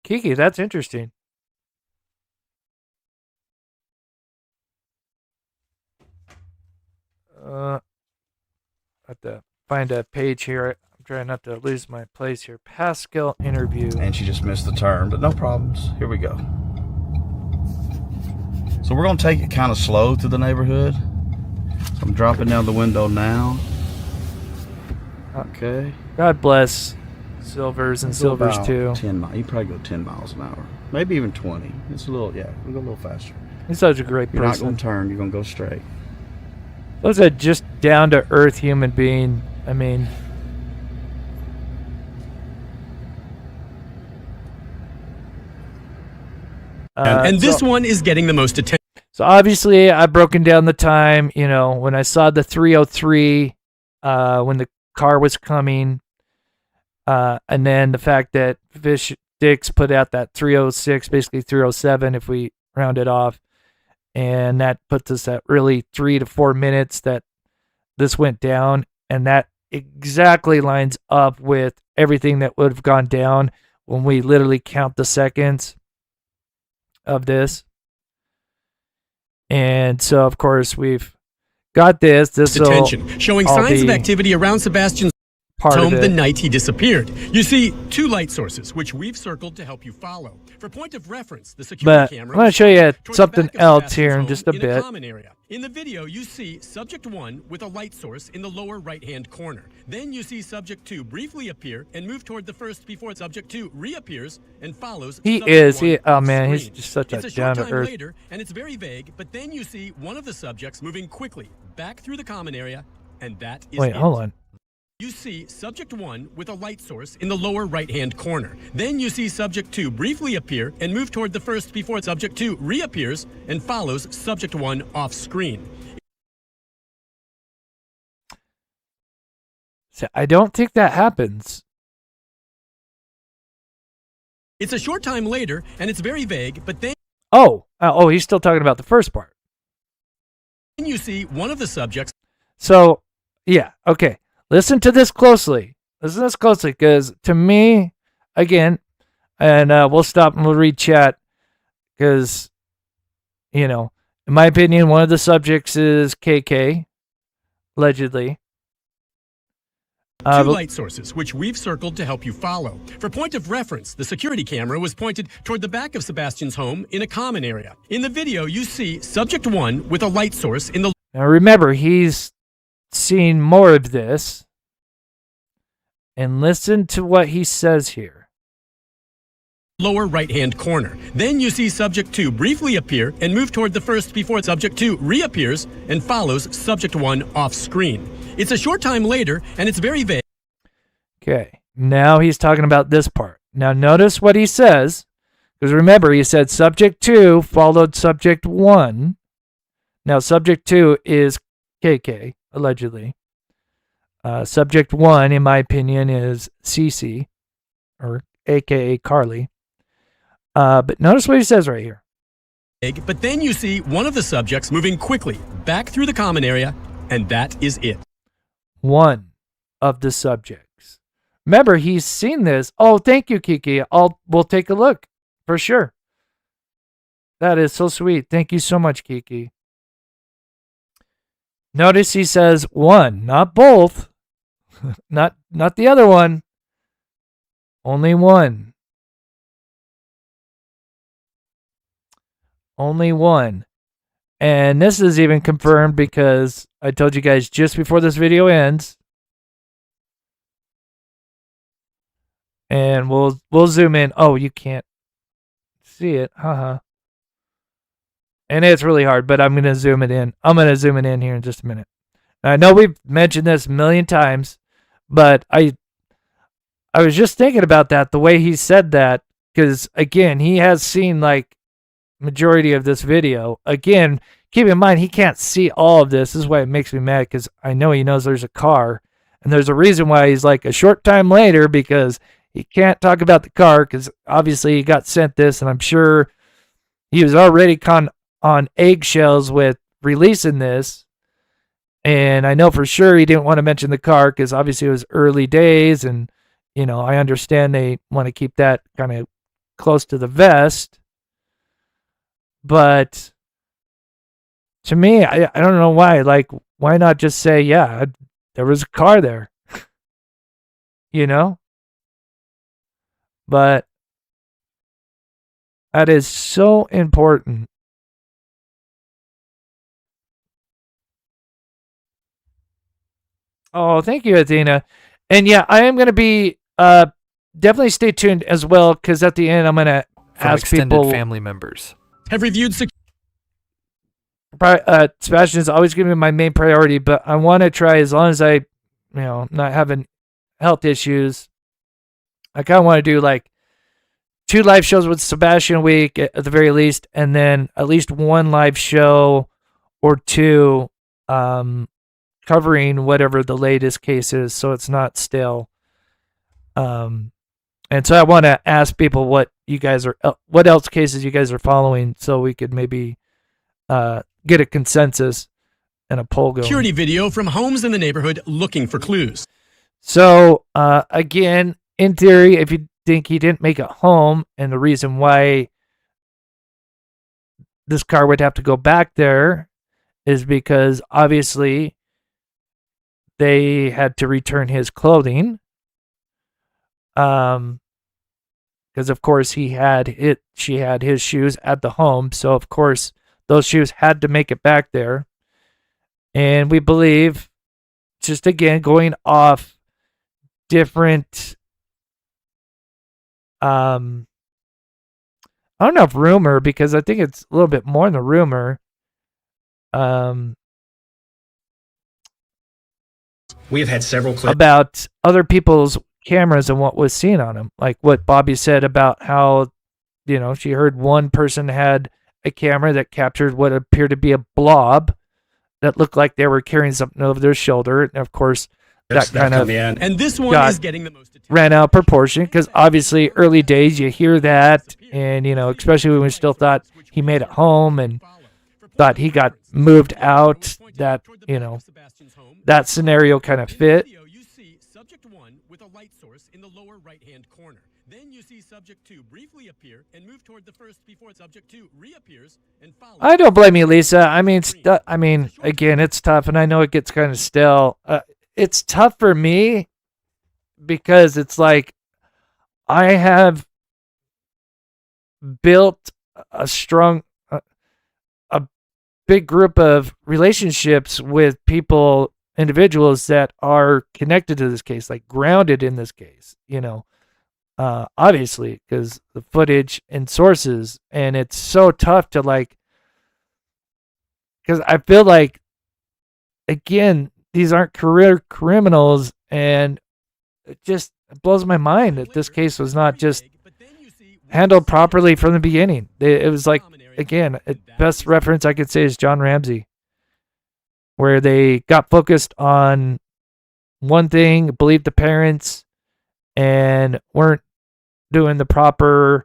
Kiki, that's interesting. I have to find a page here. I'm trying not to lose my place here. Pascal interview. And she just missed the turn, but no problems. Here we go. So we're going to take it kind of slow through the neighborhood. So I'm dropping down the window now. Okay. God bless Silvers and Silvers too. 10 miles. You probably go 10 miles an hour. Maybe even 20. It's a little, yeah, we'll go a little faster. He's such a great You're person. not going to turn. You're going to go straight. Those are just down-to-earth human being. I mean... and this one is getting the most attention. So obviously, I've broken down the time. When I saw the 303, when the car was coming, and then the fact that statistics put out that 306, basically 307 if we round it off. And that puts us at really 3 to 4 minutes that this went down. And that exactly lines up with everything that would have gone down when we literally count the seconds of this. And so, of course, we've got this. This attention, showing signs of activity around Sebastian's home the night he disappeared. You see two light sources, which we've circled to help you follow. For point of reference, the security camera. I'm going to show you something else here in just a bit. In the video, you see subject 1 with a light source in the lower right-hand corner. Then you see subject 2 briefly appear and move toward the first before subject 2 reappears and follows. Oh man, he's just such a down to earth. Later, and it's very vague, but then you see one of the subjects moving quickly back through the common area, and that is Wait, hold on. You see subject 1 with a light source in the lower right-hand corner. Then you see subject 2 briefly appear and move toward the first before subject 2 reappears and follows subject 1 off screen. So I don't think that happens. It's a short time later, and it's very vague, but then... Oh, he's still talking about the first part. Then you see one of the subjects... So, yeah, okay. Listen to this closely. Listen to this closely, because to me, again, and we'll stop and we'll read chat, because, you know, in my opinion, one of the subjects is KK, allegedly. Two light sources, which we've circled to help you follow. For point of reference, the security camera was pointed toward the back of Sebastian's home in a common area. In the video, you see subject 1 with a light source in the... Now remember, he's seen more of this, and listen to what he says here. Lower right-hand corner. Then you see subject 2 briefly appear and move toward the first before subject 2 reappears and follows subject 1 off screen. It's a short time later, and it's very vague. Okay, now he's talking about this part. Now notice what he says, because remember, he said subject 2 followed subject 1. Now subject 2 is KK, allegedly. Subject 1, in my opinion, is CC, or AKA Carly. But notice what he says right here. But then you see one of the subjects moving quickly back through the common area, and that is it. One of the subjects. Remember, he's seen this. Oh, thank you, Kiki. We'll take a look for sure. That is so sweet. Thank you so much, Kiki. Notice he says one, not both. not the other one. Only one. Only one. And this is even confirmed because I told you guys just before this video ends. And we'll zoom in. Oh, you can't see it. Haha. And it's really hard, but I'm going to zoom it in. I'm going to zoom it in here in just a minute. Now, I know we've mentioned this a million times, but I was just thinking about that, the way he said that, because, again, he has seen, like, majority of this video. Again, keep in mind, he can't see all of this. This is why it makes me mad, because I know he knows there's a car, and there's a reason why he's like a short time later, because he can't talk about the car, because obviously he got sent this, and I'm sure he was already on eggshells with releasing this. And I know for sure he didn't want to mention the car because obviously it was early days, and you know, I understand they want to keep that kind of close to the vest. But to me, I don't know why. Like, why not just say, yeah, there was a car there? You know? But that is so important. Oh, thank you, Athena. And yeah, I am going to be definitely stay tuned as well, because at the end I'm going to ask extended people. Family members have reviewed. Sebastian is always going to be my main priority, but I want to try, as long as I, not having health issues, I kind of want to do like 2 live shows with Sebastian a week at the very least, and then at least 1 live show or 2 covering whatever the latest case is, so it's not stale. And so I want to ask people what else cases you guys are following, so we could maybe get a consensus and a poll going. Security video from homes in the neighborhood looking for clues. So again, in theory, if you think he didn't make it home, and the reason why this car would have to go back there is because obviously they had to return his clothing. Because of course she had his shoes at the home, so of course those shoes had to make it back there. And we believe, just again going off different I don't know if rumor, because I think it's a little bit more than a rumor. We have had several clips about other people's cameras and what was seen on them. Like what Bobby said about how, she heard one person had a camera that captured what appeared to be a blob that looked like they were carrying something over their shoulder. And of course, that kind of and this one is getting the most attention. Ran out of proportion, because obviously early days you hear that, and especially when we still thought he made it home and thought he got moved out, that that scenario kind of fit. You see subject 1 with a light source in the lower right-hand corner. Then you see subject 2 briefly appear and move toward the first before subject 2 reappears and follows. I don't blame you, Lisa. I mean, again, it's tough, and I know it gets kind of stale. It's tough for me because it's like I have built a strong, a big group of relationships with people, individuals that are connected to this case, like grounded in this case, obviously, because the footage and sources, and it's so tough to because I feel like, again, these aren't career criminals, and it just blows my mind that this case was not just handled properly from the beginning. It was like, again, best reference I could say is John Ramsey, where they got focused on one thing, believed the parents, and weren't doing the proper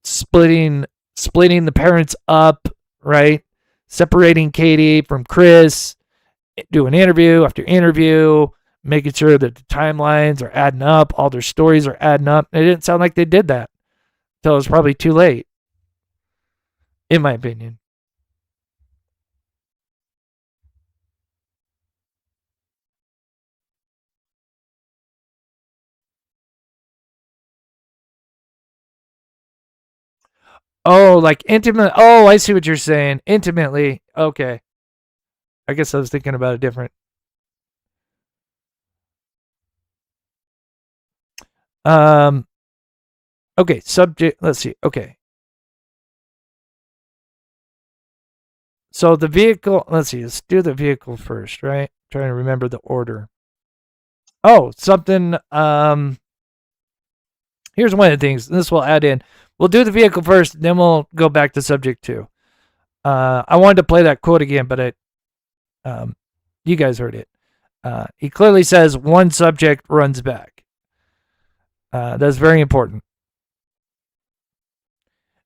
splitting the parents up, right? Separating Katie from Chris, doing interview after interview, making sure that the timelines are adding up, all their stories are adding up. It didn't sound like they did that until it was probably too late, in my opinion. Oh, like intimate. Oh, I see what you're saying. Intimately. Okay. I guess I was thinking about it different. Okay, subject, let's see. Okay. So the vehicle, let's see, let's do the vehicle first, right? Trying to remember the order. Oh, something, here's one of the things, this will add in. We'll do the vehicle first, then we'll go back to subject 2. I wanted to play that quote again, but you guys heard it. He clearly says one subject runs back. That's very important.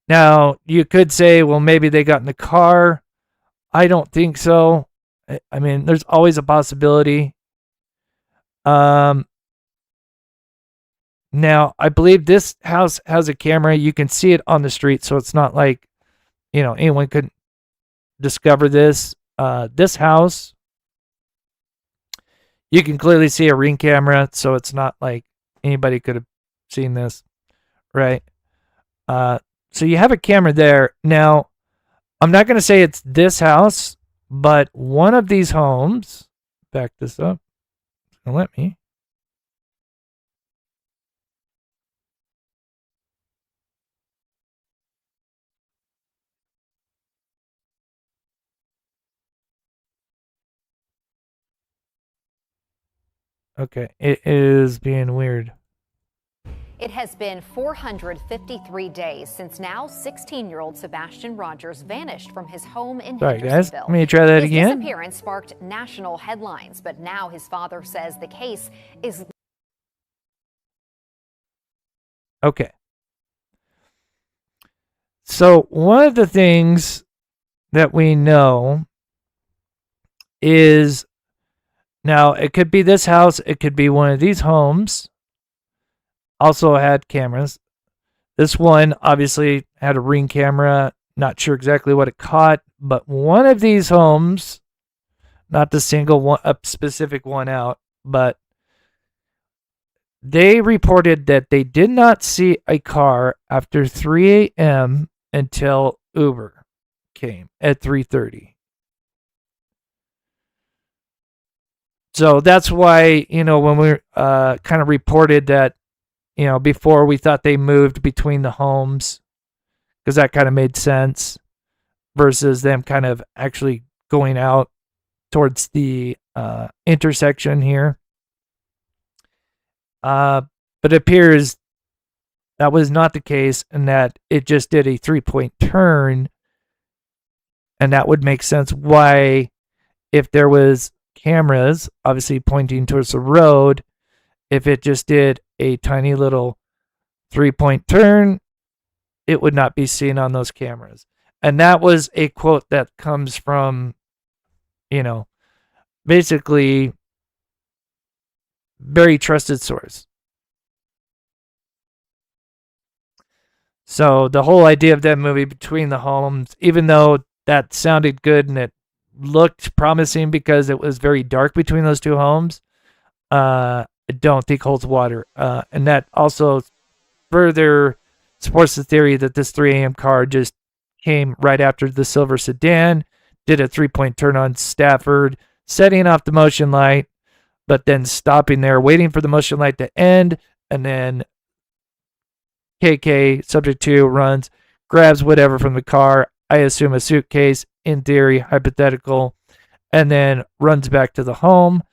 Now, you could say, well, maybe they got in the car. I don't think so. I mean, there's always a possibility. Now, I believe this house has a camera. You can see it on the street, so it's not like, anyone could discover this. This house, you can clearly see a Ring camera, so it's not like anybody could have seen this, right? So you have a camera there. Now, I'm not going to say it's this house, but one of these homes, back this up, let me. Okay, it is being weird. It has been 453 days since now 16-year-old Sebastian Rogers vanished from his home in Sorry, Hendersonville. guys. Let me try that again. His disappearance sparked national headlines, but now his father says the case is Okay. So one of the things that we know is, now it could be this house, it could be one of these homes. Also had cameras. This one obviously had a Ring camera. Not sure exactly what it caught, but one of these homes, not the single one, a specific one out, but they reported that they did not see a car after 3 a.m. until Uber came at 3:30. So that's why, when we kind of reported that, before we thought they moved between the homes, because that kind of made sense, versus them kind of actually going out towards the intersection here. But it appears that was not the case, and that it just did a 3-point turn, and that would make sense why, if there was cameras obviously pointing towards the road, if it just did a tiny little 3-point turn, it would not be seen on those cameras. And that was a quote that comes from, basically very trusted source. So the whole idea of that movie between the homes, even though that sounded good and it looked promising because it was very dark between those two homes, I don't think holds water. And that also further supports the theory that this 3 a.m. car just came right after the silver sedan, did a 3-point turn on Stafford, setting off the motion light, but then stopping there, waiting for the motion light to end, and then KK, subject to, runs, grabs whatever from the car, I assume a suitcase, in theory, hypothetical, and then runs back to the home.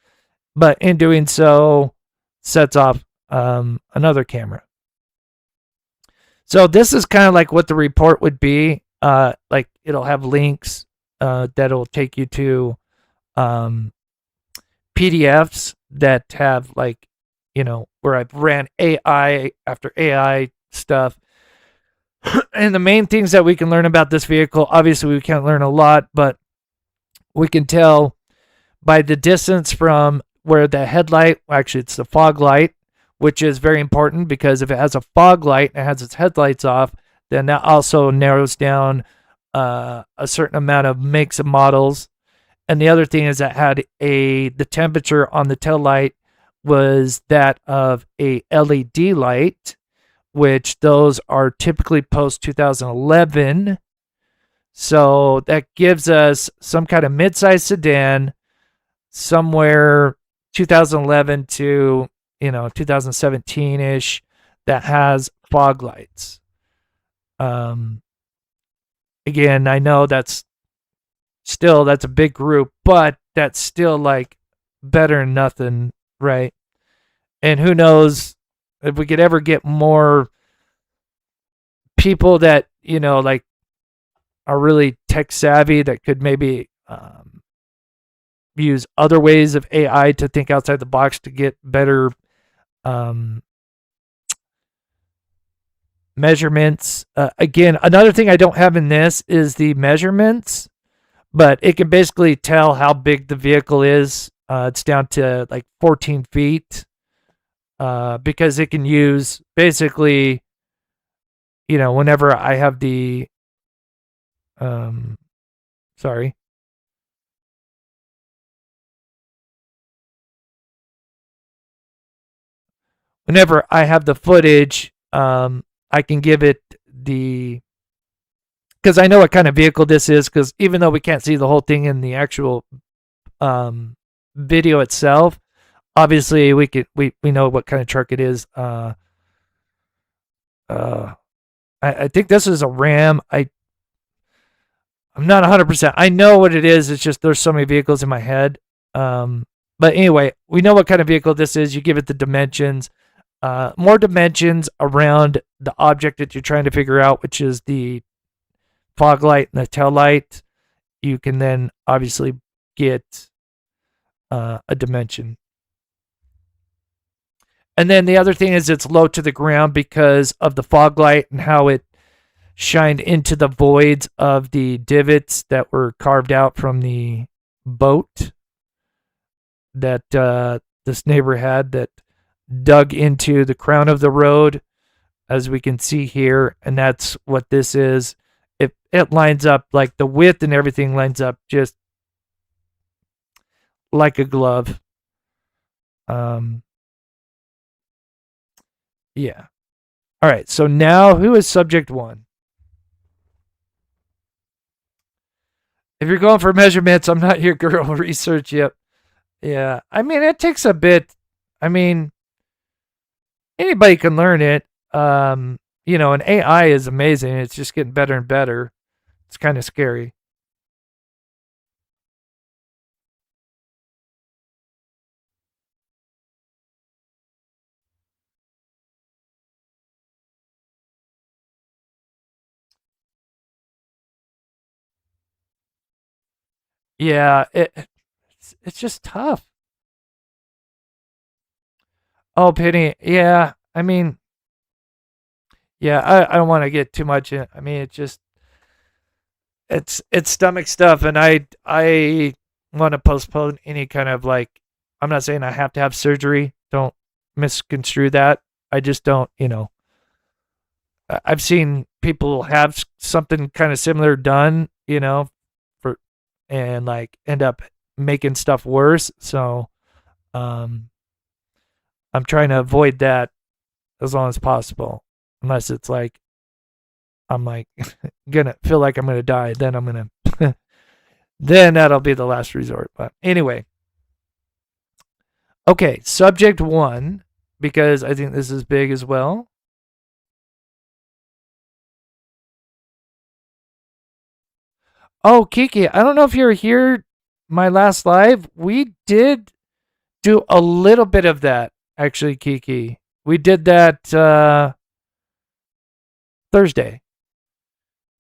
But in doing so, sets off another camera. So this is kind of like what the report would be. Like it'll have links that'll take you to PDFs that have like, where I've ran AI after AI stuff. And the main things that we can learn about this vehicle, obviously we can't learn a lot, but we can tell by the distance from where the headlight, actually it's the fog light, which is very important, because if it has a fog light and it has its headlights off, then that also narrows down a certain amount of makes and models. And the other thing is that had the temperature on the tail light was that of a LED light, which those are typically post 2011. So that gives us some kind of mid-size sedan, somewhere 2011 to 2017-ish, that has fog lights. Again, I know that's a big group, but that's still like better than nothing, right? And who knows if we could ever get more people that like are really tech savvy, that could maybe use other ways of AI to think outside the box to get better measurements. Again, another thing I don't have in this is the measurements, but it can basically tell how big the vehicle is. It's down to like 14 feet because it can use basically, whenever I have the, whenever I have the footage, I can give it because I know what kind of vehicle this is, because even though we can't see the whole thing in the actual video itself, obviously we know what kind of truck it is. I think this is a Ram. I'm not 100%. I know what it is. It's just there's so many vehicles in my head. But anyway, we know what kind of vehicle this is. You give it the dimensions. More dimensions around the object that you're trying to figure out, which is the fog light and the tail light. You can then obviously get a dimension. And then the other thing is it's low to the ground because of the fog light and how it shined into the voids of the divots that were carved out from the boat that this neighbor had that dug into the crown of the road, as we can see here. And that's what this is. It lines up, like the width and everything lines up just like a glove. Yeah. All right. So now who is subject 1? If you're going for measurements, I'm not your girl. Research yet. Yeah. I mean, it takes a bit. I mean, anybody can learn it. You know, and AI is amazing. It's just getting better and better. It's kind of scary. Yeah, it's just tough. Oh, Penny. Yeah, I mean, yeah, I don't want to get too much in. I mean, it's stomach stuff, and I want to postpone any kind of, like, I'm not saying I have to have surgery. Don't misconstrue that. I just don't, you know. I've seen people have something kind of similar done, you know, and like end up making stuff worse. So, I'm trying to avoid that as long as possible, unless it's like I'm like gonna feel like I'm gonna die. Then I'm gonna, then that'll be the last resort. But anyway, okay, subject 1, because I think this is big as well. Oh, Kiki, I don't know if you were here my last live. We did do a little bit of that, actually, Kiki. We did that Thursday.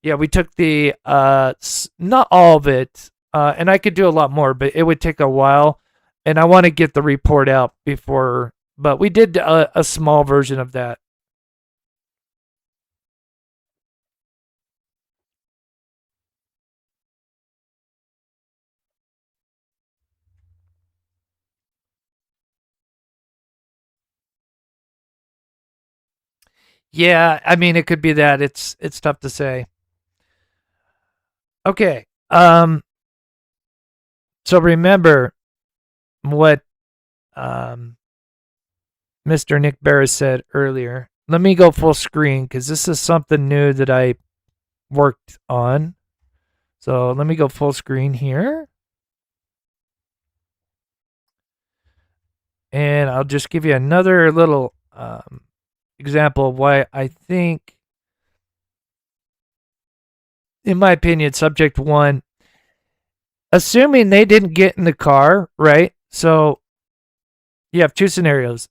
Yeah, we took the not all of it, and I could do a lot more, but it would take a while, and I want to get the report out before. But we did a small version of that. Yeah, I mean, it could be that. It's tough to say. Okay. So remember what Mr. Nick Barris said earlier. Let me go full screen because this is something new that I worked on. So let me go full screen here. And I'll just give you another little example of why I think, in my opinion, subject 1, assuming they didn't get in the car, right? So you have 2 scenarios.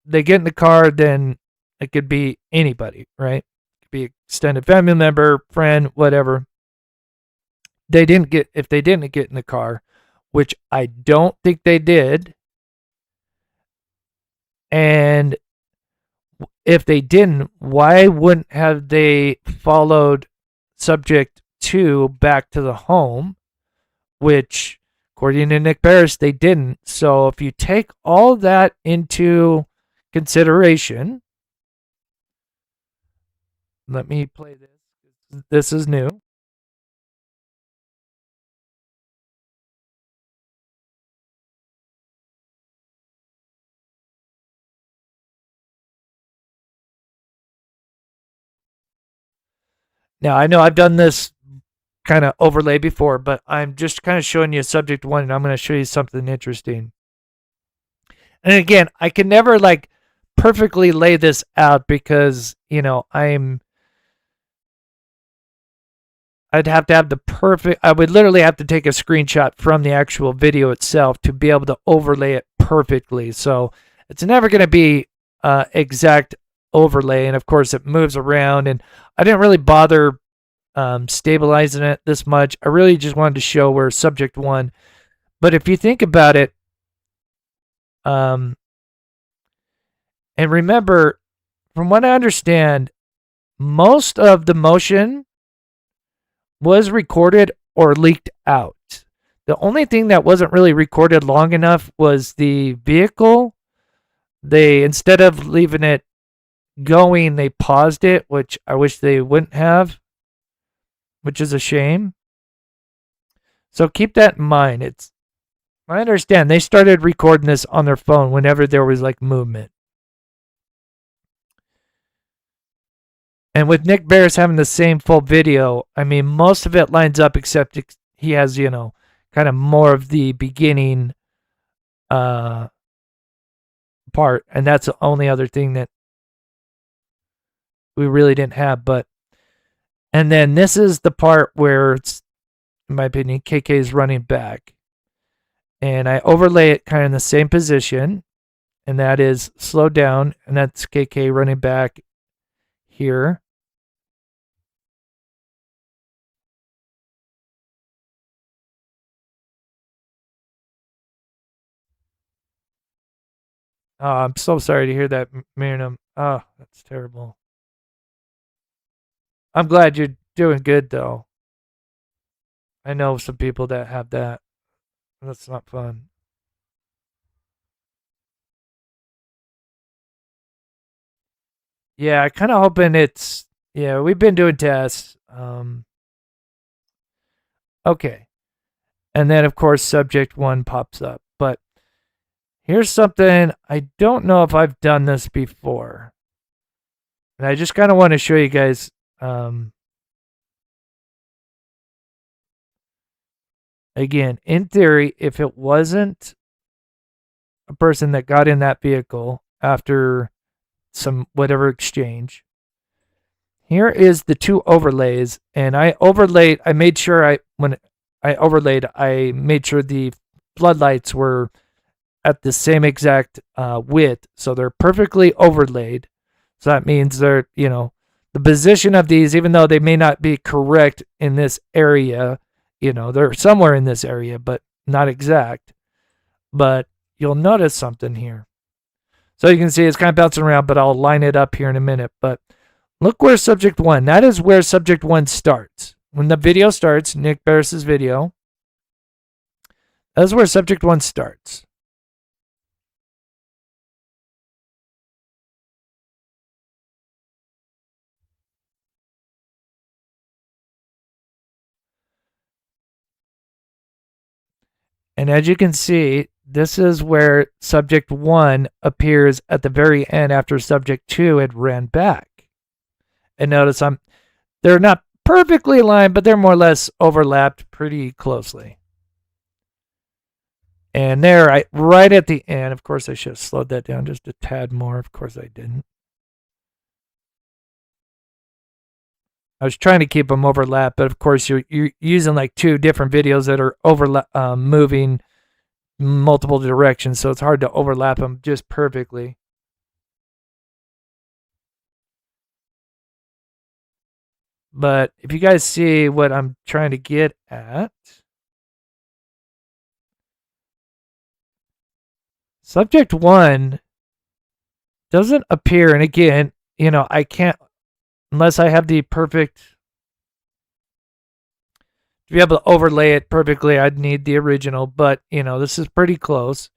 They get in the car, then it could be anybody, right? It could be extended family member, friend, whatever. If they didn't get in the car, which I don't think they did, and if they didn't, why wouldn't have they followed subject 2 back to the home, which, according to Nick Barris, they didn't. So if you take all that into consideration, let me play this. This is new. Now, I know I've done this kind of overlay before, but I'm just kind of showing you subject 1, and I'm going to show you something interesting. And again, I can never like perfectly lay this out because, you know, I'd have to have I would literally have to take a screenshot from the actual video itself to be able to overlay it perfectly. So it's never going to be exact overlay. And of course it moves around, and I didn't really bother stabilizing it this much. I really just wanted to show where subject 1, but if you think about it, And remember, from what I understand, most of the motion was recorded or leaked out. The only thing that wasn't really recorded long enough was the vehicle. They, instead of leaving it going, they paused it, which I wish they wouldn't have, which is a shame. So keep that in mind. I understand they started recording this on their phone whenever there was like movement. And with Nick Barris having the same full video, I mean, most of it lines up except he has, kind of more of the beginning part. And that's the only other thing that we really didn't have. And then this is the part where it's, in my opinion, KK is running back. And I overlay it kind of in the same position. And that is slowed down. And that's KK running back here. Oh, I'm so sorry to hear that, Miriam. Oh, that's terrible. I'm glad you're doing good, though. I know some people that have that. That's not fun. Yeah, I kind of hoping it's... Yeah, we've been doing tests. Okay. And then, of course, subject 1 pops up. But here's something. I don't know if I've done this before. And I just kind of want to show you guys... Again, in theory, if it wasn't a person that got in that vehicle after some whatever exchange, here is the 2 overlays. And I made sure when I overlaid, I made sure the floodlights were at the same exact width. So they're perfectly overlaid. So that means they're, the position of these, even though they may not be correct in this area, they're somewhere in this area, but not exact. But you'll notice something here. So you can see it's kind of bouncing around, but I'll line it up here in a minute. But look where subject 1, that is where subject 1 starts. When the video starts, Nick Barris's video, that's where subject 1 starts. And as you can see, this is where subject 1 appears at the very end after subject 2 had ran back. And notice they're not perfectly aligned, but they're more or less overlapped pretty closely. And there, right at the end, of course I should have slowed that down just a tad more. Of course I didn't. I was trying to keep them overlapped, but of course you're using like 2 different videos that are moving multiple directions, so it's hard to overlap them just perfectly. But if you guys see what I'm trying to get at, subject 1 doesn't appear, and again, I can't, unless I have the perfect, to be able to overlay it perfectly, I'd need the original, but, this is pretty close,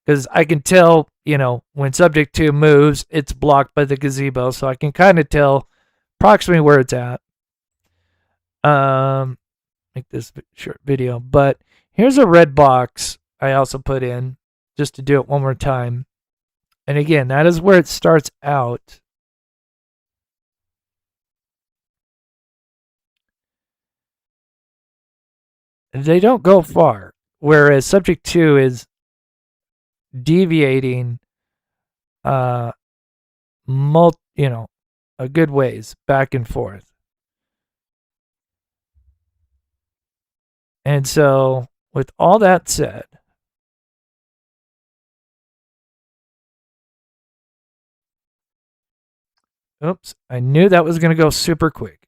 because I can tell, when subject 2 moves, it's blocked by the gazebo, so I can kind of tell approximately where it's at. Make this short video, but here's a red box I also put in just to do it one more time. And again, that is where it starts out. They don't go far, whereas subject 2 is deviating a good ways back and forth. And so, with all that said, oops, I knew that was going to go super quick.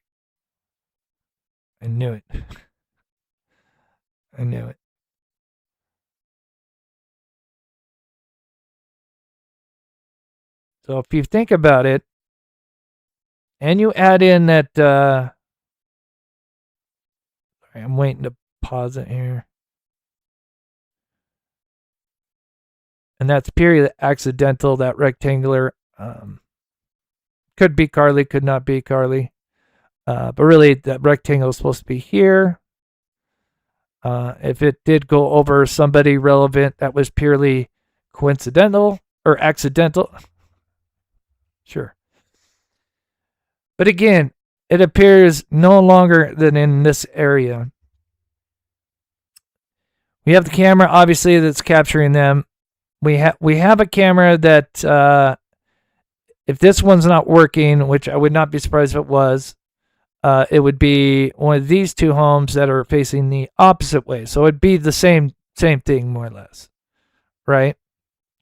I knew it. I knew it. So if you think about it, and you add in that, I'm waiting to pause it here. And that's purely accidental, that rectangular. Could be Carly, could not be Carly. But really, that rectangle is supposed to be here. If it did go over somebody relevant, that was purely coincidental or accidental. Sure. But again, it appears no longer than in this area. We have the camera, obviously, that's capturing them. We have a camera that, if this one's not working, which I would not be surprised if it was, it would be one of these two homes that are facing the opposite way. So it'd be the same thing, more or less, right?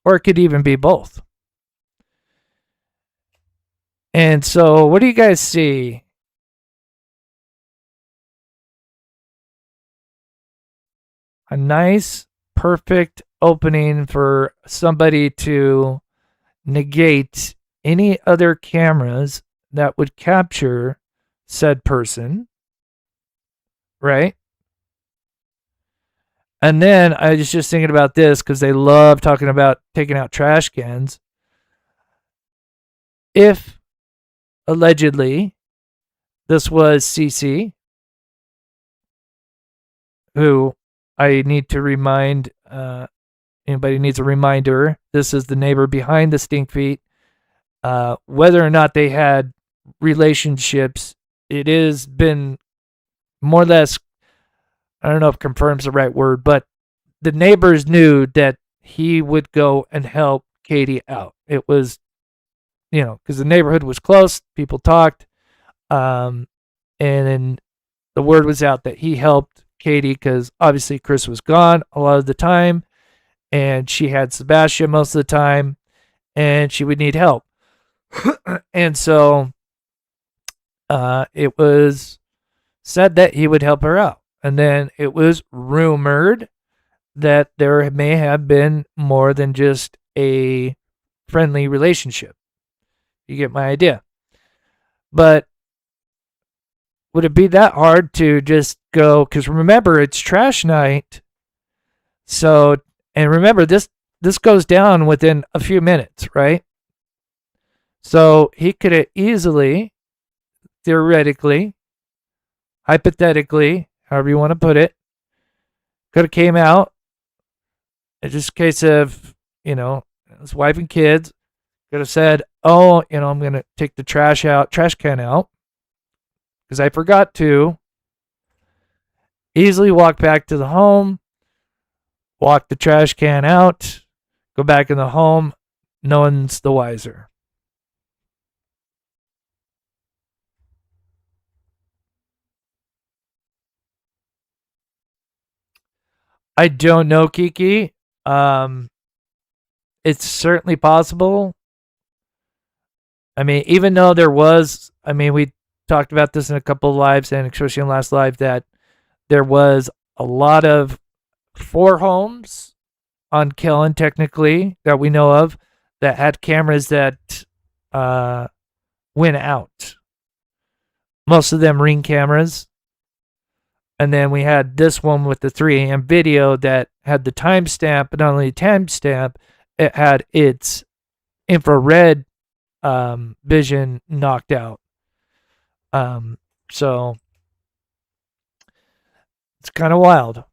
Or it could even be both. And so, what do you guys see? A nice, perfect opening for somebody to negate any other cameras that would capture said person, right? And then I was just thinking about this because they love talking about taking out trash cans. If allegedly this was CC, who I need to remind, anybody needs a reminder, this is the neighbor behind the stink feet. Whether or not they had relationships, it has been more or less, I don't know if confirms the right word, but the neighbors knew that he would go and help Katie out. It was, because the neighborhood was close, people talked, and then the word was out that he helped Katie because obviously Chris was gone a lot of the time, and she had Sebastian most of the time, and she would need help. And so it was said that he would help her out. And then it was rumored that there may have been more than just a friendly relationship. You get my idea. But would it be that hard to just go, because remember, it's trash night. So, and remember, this goes down within a few minutes, right? So he could have easily, theoretically, hypothetically, however you want to put it, could have came out. It's just a case of, his wife and kids could have said, oh, I'm going to take the trash can out, because I forgot to. Easily walk back to the home, walk the trash can out, go back in the home. No one's the wiser. I don't know, Kiki. It's certainly possible. I mean, even though we talked about this in a couple of lives, and especially in last live, that there was a lot of 4 homes on Kellyn, technically, that we know of, that had cameras that went out. Most of them Ring cameras. And then we had this one with the 3 a.m. video that had the timestamp, but not only timestamp, it had its infrared vision knocked out. So it's kind of wild.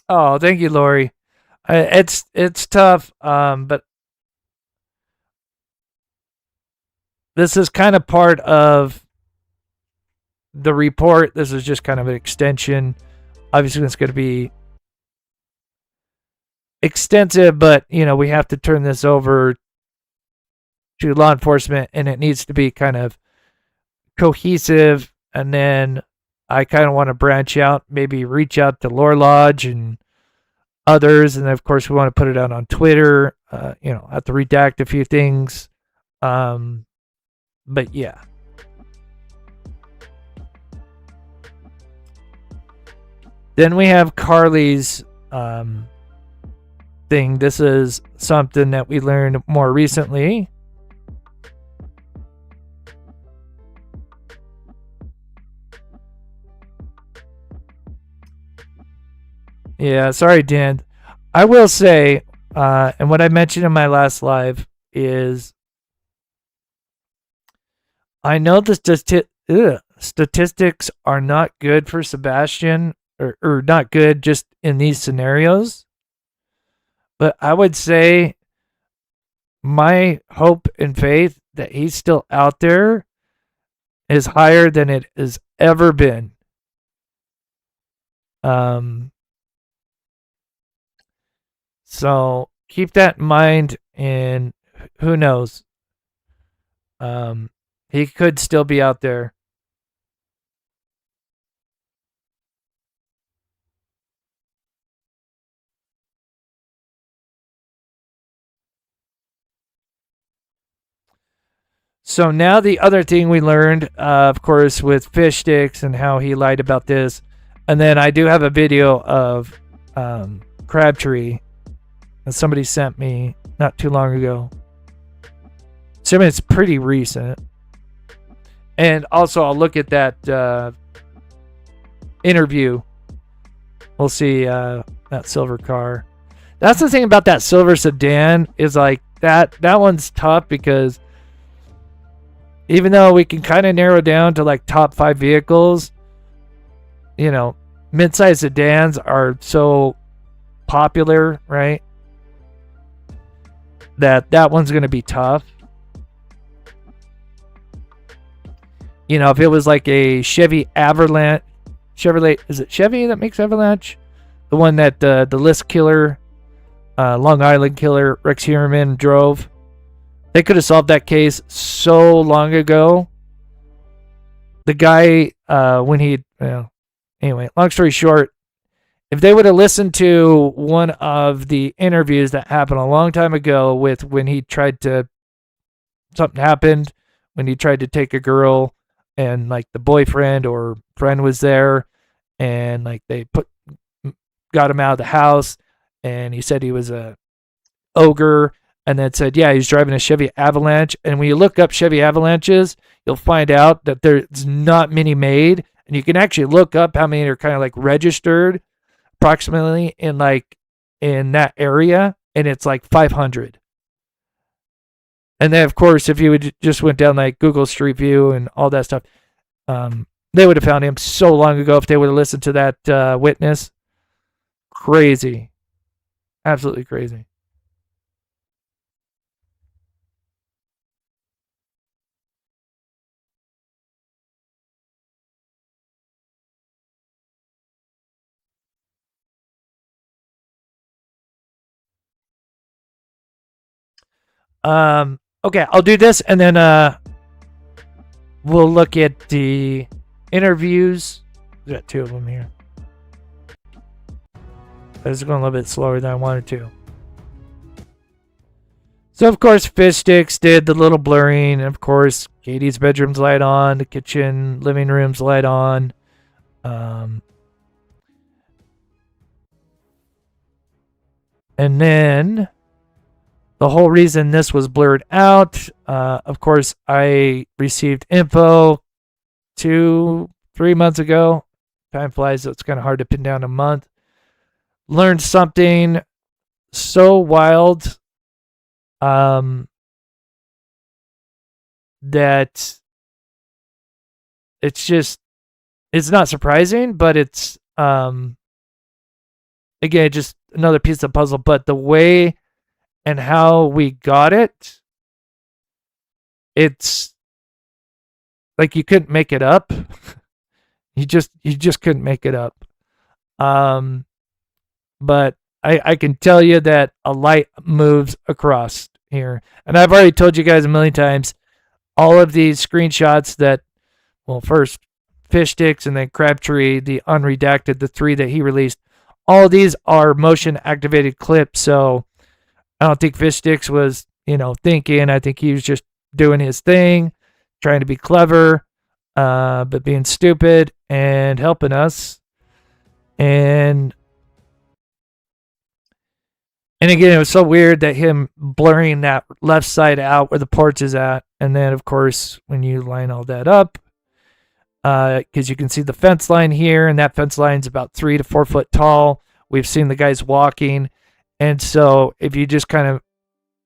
Oh, thank you, Lori. It's tough, but this is kind of part of the report. This is just kind of an extension. Obviously, it's going to be extensive, but we have to turn this over to law enforcement, and it needs to be kind of cohesive. And then I kind of want to branch out, maybe reach out to Lore Lodge and others, and of course we want to put it out on Twitter. Have to redact a few things, but yeah. Then we have Carly's thing. This is something that we learned more recently. Yeah, sorry, Dan. I will say, and what I mentioned in my last live is, I know the statistics are not good for Sebastian, or not good just in these scenarios. But I would say my hope and faith that he's still out there is higher than it has ever been. So keep that in mind, and who knows? He could still be out there. So now the other thing we learned, of course, with fish sticks and how he lied about this, and then I do have a video of Crabtree that somebody sent me not too long ago. So I mean, it's pretty recent. And also, I'll look at that interview. We'll see that silver car. That's the thing about that silver sedan, is like that one's tough, because even though we can kind of narrow down to like top 5 vehicles, you know, mid-sized sedans are so popular, right? That one's going to be tough. You know, if it was like a Chevrolet, is it Chevy that makes Avalanche? The one that the list killer, Long Island killer, Rex Heuermann drove. They could have solved that case so long ago. The guy, when he, anyway, long story short, if they would have listened to one of the interviews that happened a long time ago with when he tried to, something happened, when he tried to take a girl and like the boyfriend or friend was there, and like they got him out of the house, and he said he was a ogre. And then said, yeah, he's driving a Chevy Avalanche. And when you look up Chevy Avalanches, you'll find out that there's not many made. And you can actually look up how many are kind of like registered approximately in that area. And it's like 500. And then, of course, if you would just went down like Google Street View and all that stuff, they would have found him so long ago if they would have listened to that witness. Crazy. Absolutely crazy. Okay, I'll do this, and then we'll look at the interviews. We've got 2 of them here. This is going a little bit slower than I wanted to. So, of course, Fish Sticks did the little blurring. And of course, Katie's bedroom's light on. The kitchen, living room's light on. And then the whole reason this was blurred out, of course, I received info 2-3 months ago. Time flies, so it's kind of hard to pin down a month. Learned something so wild that it's not surprising, but it's again just another piece of the puzzle. But the way and how we got it, it's like you couldn't make it up. you just couldn't make it up. But I can tell you that a light moves across here. And I've already told you guys a million times, all of these screenshots that, well, first Fish Sticks and then Crabtree, the unredacted, the 3 that he released, all of these are motion activated clips. So I don't think Fish Sticks was, thinking. I think he was just doing his thing, trying to be clever, but being stupid and helping us. And again, it was so weird that him blurring that left side out where the porch is at. And then, of course, when you line all that up, because you can see the fence line here, and that fence line is about 3 to 4 foot tall. We've seen the guys walking. And so if you just kind of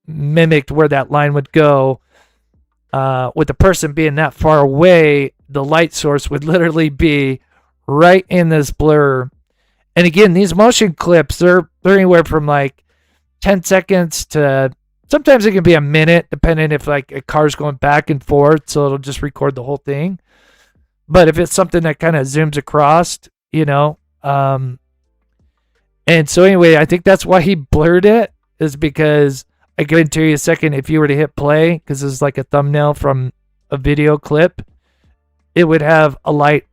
mimicked where that line would go, with the person being that far away, the light source would literally be right in this blur. And again, these motion clips, they're anywhere from like 10 seconds to sometimes it can be a minute, depending if like a car's going back and forth, so it'll just record the whole thing. But if it's something that kind of zooms across, you know, and so anyway, I think that's why he blurred it, is because I guarantee you a second, if you were to hit play, because this is like a thumbnail from a video clip, it would have a light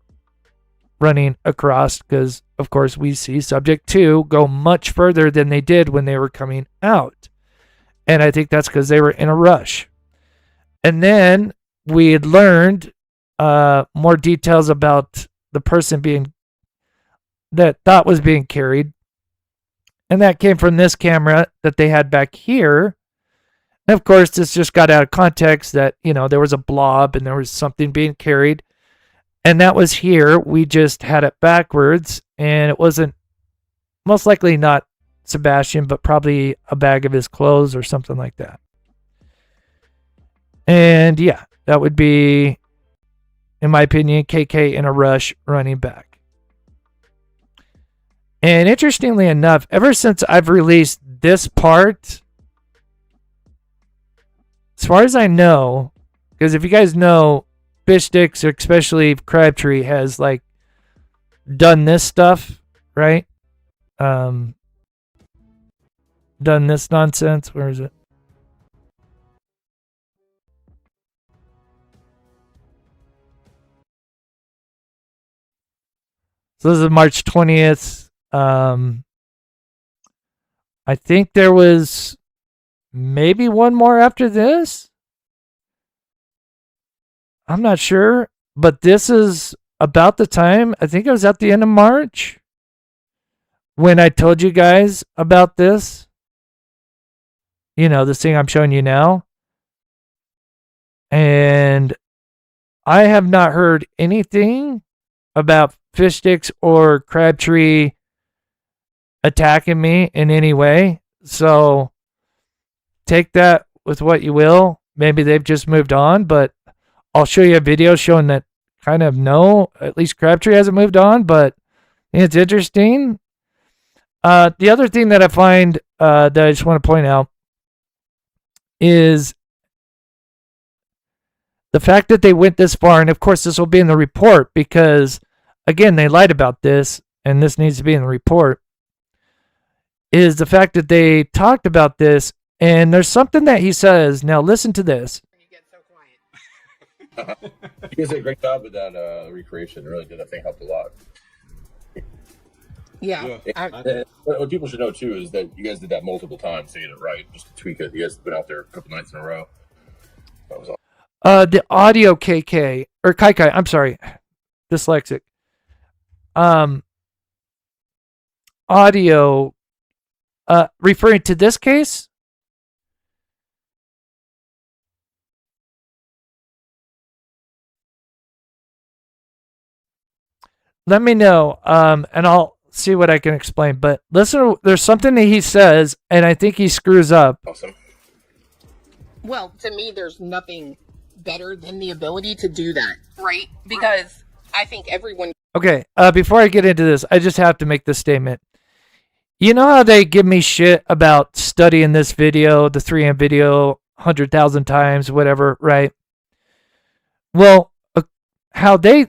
running across, because of course we see subject 2 go much further than they did when they were coming out. And I think that's because they were in a rush. And then we had learned more details about the person that thought was being carried. And that came from this camera that they had back here. And of course, this just got out of context that, you know, there was a blob and there was something being carried. And that was here. We just had it backwards. And it wasn't, most likely not Sebastian, but probably a bag of his clothes or something like that. And yeah, that would be, in my opinion, KK in a rush running back. And interestingly enough, ever since I've released this part, as far as I know, because if you guys know, Fish Sticks, especially Crabtree, has like done this stuff, right? Done this nonsense. Where is it? So this is March 20th. I think there was maybe one more after this. I'm not sure, but this is about the time, I think it was at the end of March, when I told you guys about this. You know, this thing I'm showing you now. And I have not heard anything about Fish Sticks or Crabtree attacking me in any way. So take that with what you will. Maybe they've just moved on, but I'll show you a video showing that kind of no, at least Crabtree hasn't moved on, but it's interesting. The other thing that I find that I just want to point out is the fact that they went this far, and of course this will be in the report because, again, they lied about this, and this needs to be in the report, is the fact that they talked about this, and there's something that he says. Now listen to this. You guys did a great job with that recreation. Really did. I think helped a lot. Yeah. What people should know too is that you guys did that multiple times to get it right, just to tweak it. You guys have been out there a couple nights in a row. That was awesome. The audio KK or Kai, I'm sorry, dyslexic. Audio, referring to this case. Let me know, and I'll see what I can explain. But listen, there's something that he says, and I think he screws up. Awesome. Well, to me, there's nothing better than the ability to do that, right? Because I think everyone... Okay, before I get into this, I just have to make this statement. You know how they give me shit about studying this video, the 3M video, 100,000 times, whatever, right? Well, how their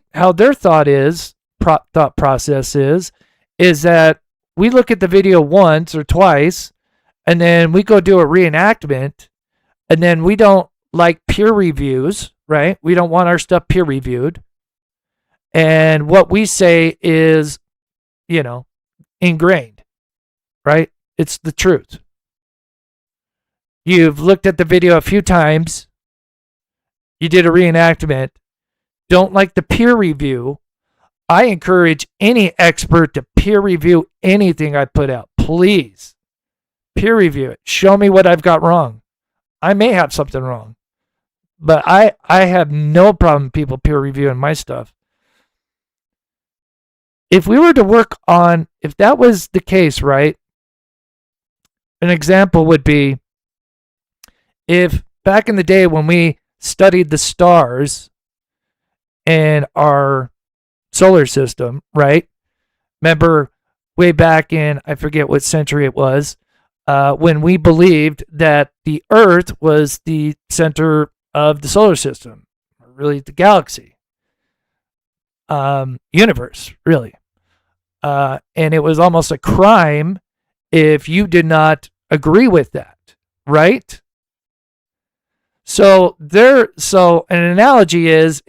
thought process is that we look at the video once or twice, and then we go do a reenactment, and then we don't like peer reviews, right? We don't want our stuff peer reviewed. And what we say is, you know, ingrained, right? It's the truth. You've looked at the video a few times. You did a reenactment. Don't like the peer review. I encourage any expert to peer review anything I put out. Please. Peer review it. Show me what I've got wrong. I may have something wrong. But I have no problem people peer reviewing my stuff. If we were to work on, if that was the case, right? An example would be if back in the day when we studied the stars in our solar system, right? Remember way back in, I forget what century it was, when we believed that the Earth was the center of the solar system, really the galaxy, universe, really. And it was almost a crime if you did not agree with that, right? So an analogy is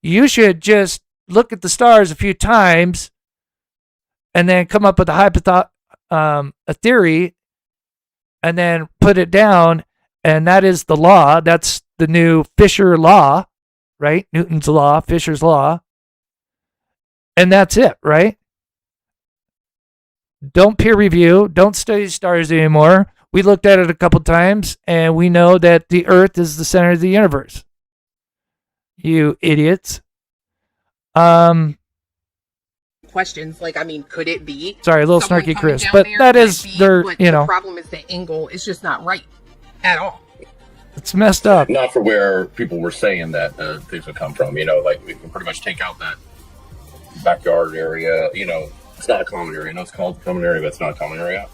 you should just look at the stars a few times and then come up with a theory and then put it down, and that is the law. That's the new Fisher law, right? Newton's law, Fisher's law. And that's it, right? Don't peer review. Don't study stars anymore. We looked at it a couple times, and we know that the Earth is the center of the universe. You idiots. Questions like, I mean, could it be? Sorry, a little snarky, Chris, but that is their, The problem is the angle is just not right at all. It's messed up. Not for where people were saying that things would come from. Like we can pretty much take out that backyard area. It's not a common area. No, it's called a common area, but it's not a common area.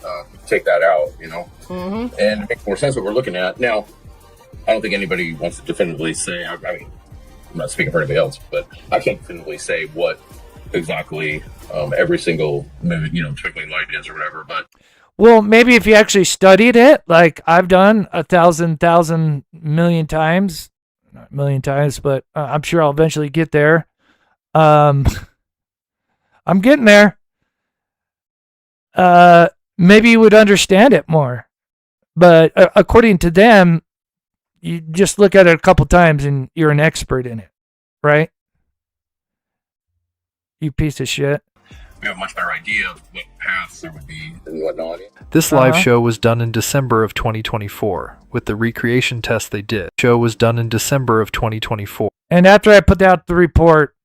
Take that out, Mm-hmm. and it makes more sense what we're looking at. Now, I don't think anybody wants to definitively say, I mean, I'm not speaking for anybody else, but I can't definitively say what exactly every single twinkling light is or whatever, but well, maybe if you actually studied it, like I've done 1,000 million times, not a million times, but I'm sure I'll eventually get there. I'm getting there. Maybe you would understand it more, but according to them, you just look at it a couple times and you're an expert in it, right? You piece of shit. We have a much better idea of what paths there would be and whatnot. This live show was done in December of 2024 with the recreation test they did. Show was done in December of 2024. And after I put out the report,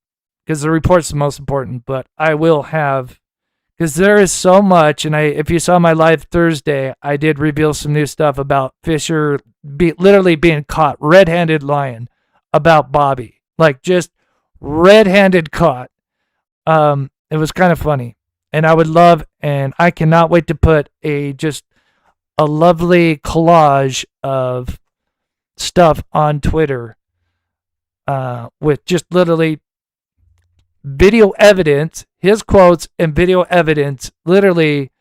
because the report's the most important, but I will have, because there is so much, and if you saw my live Thursday, I did reveal some new stuff about Fisher literally being caught red-handed lying about Bobby, like just red-handed caught. It was kind of funny, and I would love, and I cannot wait to put just a lovely collage of stuff on Twitter, with just literally video evidence, his quotes and video evidence, literally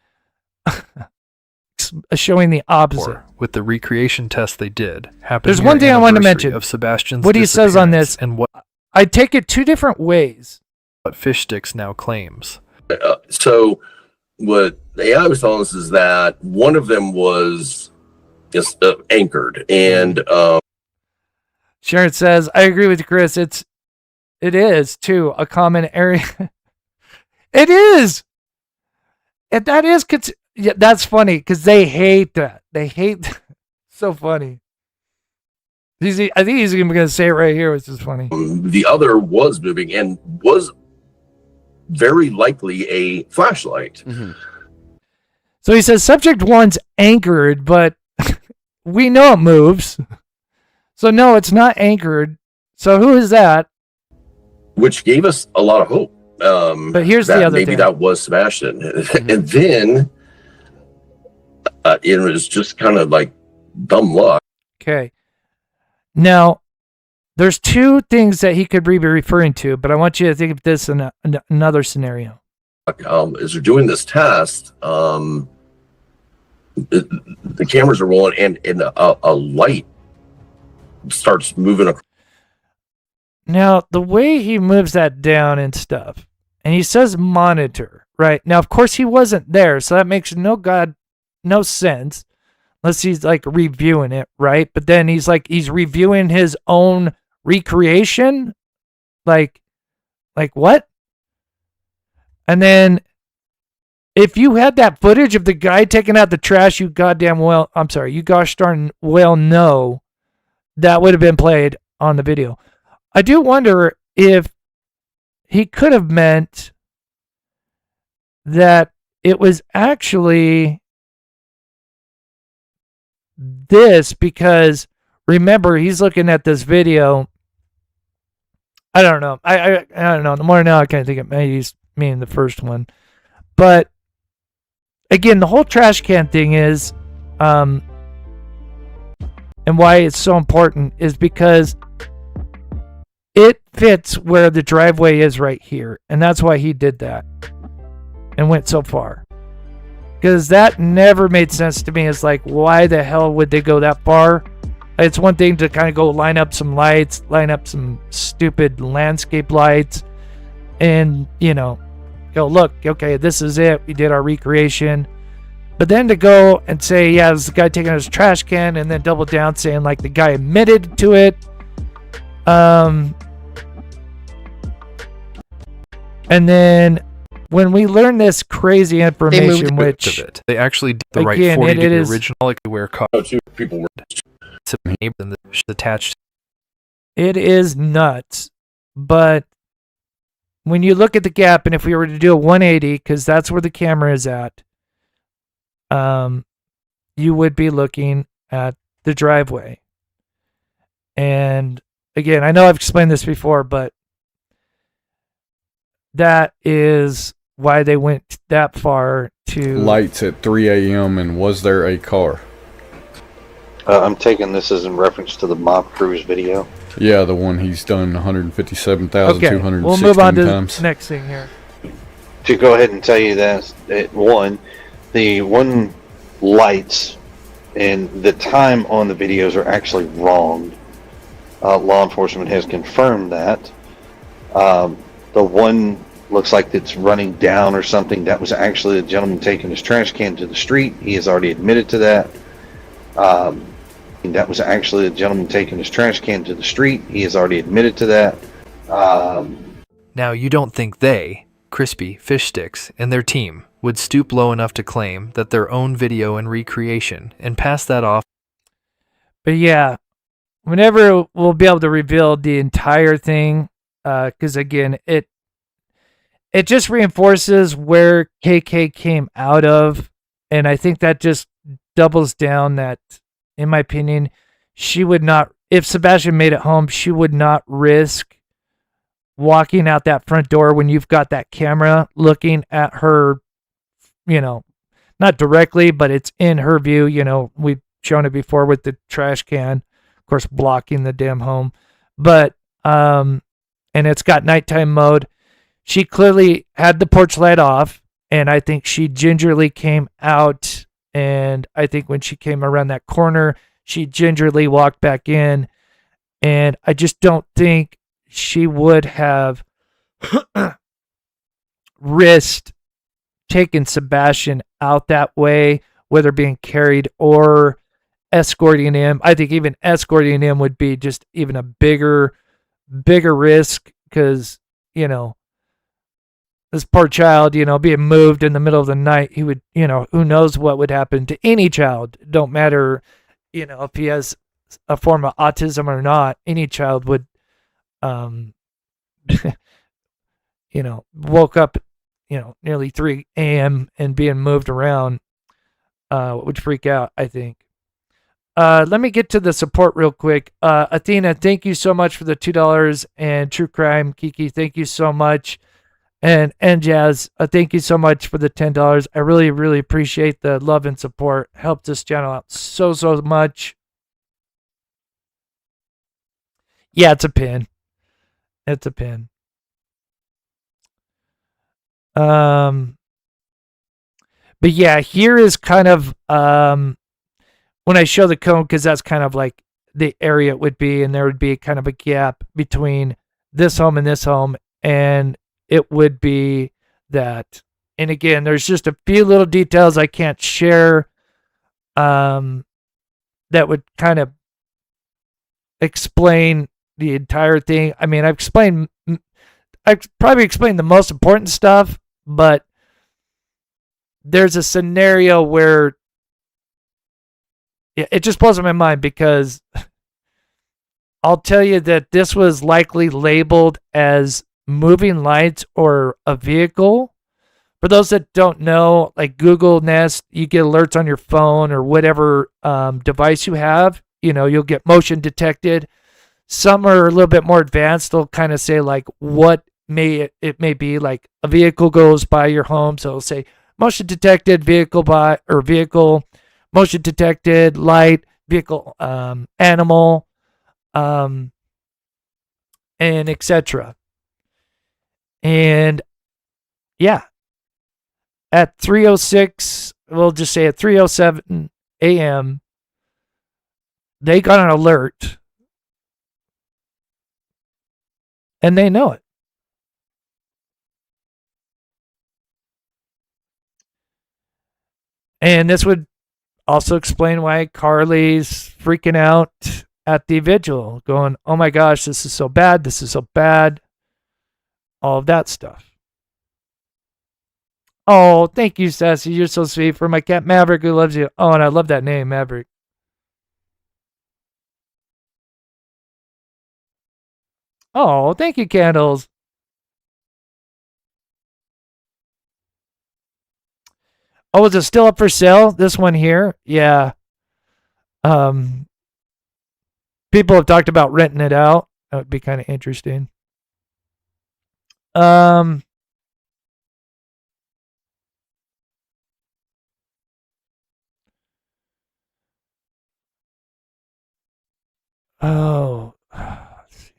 showing the opposite. With the recreation test they did. There's one thing I want to mention of Sebastian's what he says on this, and what I take it two different ways. What Fish Sticks now claims. So what the AI was telling us is that one of them was just anchored, and Sharon says, I agree with Chris. It is too a common area. It is. And that is, yeah, that's funny because they hate that. They hate. So funny. I think he's going to say it right here, which is funny. The other was moving and was very likely a flashlight. Mm-hmm. So he says subject one's anchored, but we know it moves. So no, it's not anchored. So who is that? Which gave us a lot of hope. But here's the other maybe thing. that was Sebastian. Mm-hmm. And then it was just kind of like dumb luck. Okay. Now, there's two things that he could be referring to, but I want you to think of this in another scenario. As they're doing this test, the cameras are rolling, and a light starts moving across. Now, the way he moves that down and stuff, and he says monitor, right? Now, of course, he wasn't there, so that makes no sense. Unless he's like reviewing it, right? But then he's reviewing his own recreation. Like what? And then if you had that footage of the guy taking out the trash, you gosh darn well know that would have been played on the video. I do wonder if he could have meant that it was actually this, because remember, he's looking at this video. I don't know. I don't know. The more now I kind of think it maybe he's meaning the first one. But again, the whole trash can thing is, and why it's so important is because it fits where the driveway is right here. And that's why he did that and went so far. Because that never made sense to me. It's like, why the hell would they go that far? It's one thing to kind of go line up some lights, line up some stupid landscape lights, and, go, look, okay, this is it. We did our recreation. But then to go and say, yeah, this is the guy taking his trash can, and then double down saying, like, the guy admitted to it. And then when we learn this crazy information, which of it. They actually did the right 40-degree original, like where two people were attached. It is nuts. But when you look at the gap, and if we were to do a 180, because that's where the camera is at, you would be looking at the driveway. And again, I know I've explained this before, but that is why they went that far to... Lights at 3 a.m. and was there a car? I'm taking this as in reference to the Mob Cruise video. Yeah, the one he's done 157,216 times. We'll move on to the next thing here. To go ahead and tell you that, the one lights and the time on the videos are actually wrong. Law enforcement has confirmed that. The one looks like it's running down or something. That was actually the gentleman taking his trash can to the street. He has already admitted to that. That was actually the gentleman taking his trash can to the street. He has already admitted to that. Now, you don't think they, Crispy, Fish Sticks, and their team would stoop low enough to claim that their own video and recreation and pass that off? But yeah, whenever we'll be able to reveal the entire thing, because again, it just reinforces where KK came out of, and I think that just doubles down that, in my opinion, she would not, if Sebastian made it home, she would not risk walking out that front door when you've got that camera looking at her, not directly, but it's in her view. We've shown it before with the trash can, of course, blocking the damn home. But, and it's got nighttime mode. She clearly had the porch light off, and I think she gingerly came out. And I think when she came around that corner, she gingerly walked back in. And I just don't think she would have risked taking Sebastian out that way, whether being carried or escorting him. I think even escorting him would be just even a bigger risk, because, this poor child, being moved in the middle of the night, he would, who knows what would happen to any child. Don't matter, if he has a form of autism or not, any child would, woke up, nearly 3 a.m. and being moved around, would freak out, I think. Let me get to the support real quick. Athena, thank you so much for the $2, and True Crime Kiki, thank you so much. And Jazz, thank you so much for the $10. I really, really appreciate the love and support. Helped this channel out so much. Yeah, it's a pin. It's a pin. But yeah, here is kind of when I show the cone, because that's kind of like the area it would be, and there would be kind of a gap between this home and this home, and it would be that. And again, there's just a few little details I can't share that would kind of explain the entire thing. I mean, I've probably explained the most important stuff, but there's a scenario where it just blows my mind, because I'll tell you that this was likely labeled as moving lights or a vehicle. For those that don't know, like Google Nest, you get alerts on your phone or whatever device you have. You'll get motion detected. Some are a little bit more advanced. They'll kind of say like what it may be, like a vehicle goes by your home. So it'll say motion detected vehicle by, or vehicle, motion detected light, vehicle, animal, and etc. And yeah, at 3:06, we'll just say at 3:07 a.m., they got an alert, and they know it. And this would also explain why Carly's freaking out at the vigil, going, oh my gosh, this is so bad, this is so bad, all of that stuff. Oh, thank you, Sassy. You're so sweet. For my cat Maverick, who loves you. Oh, and I love that name, Maverick. Oh, thank you, Candles. Oh, is it still up for sale? This one here? Yeah. People have talked about renting it out. That would be kind of interesting. Oh, let's see.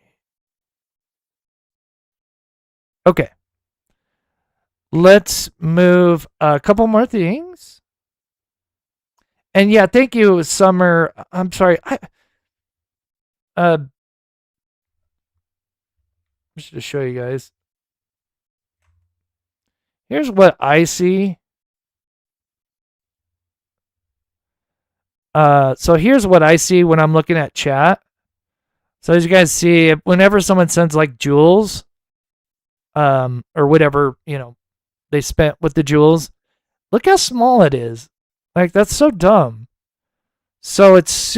Okay. Let's move a couple more things. And yeah, thank you, Summer. I'm sorry. Just to show you guys. Here's what I see. So here's what I see when I'm looking at chat. So as you guys see, whenever someone sends like jewels, or whatever, they spent with the jewels, look how small it is. Like, that's so dumb. So it's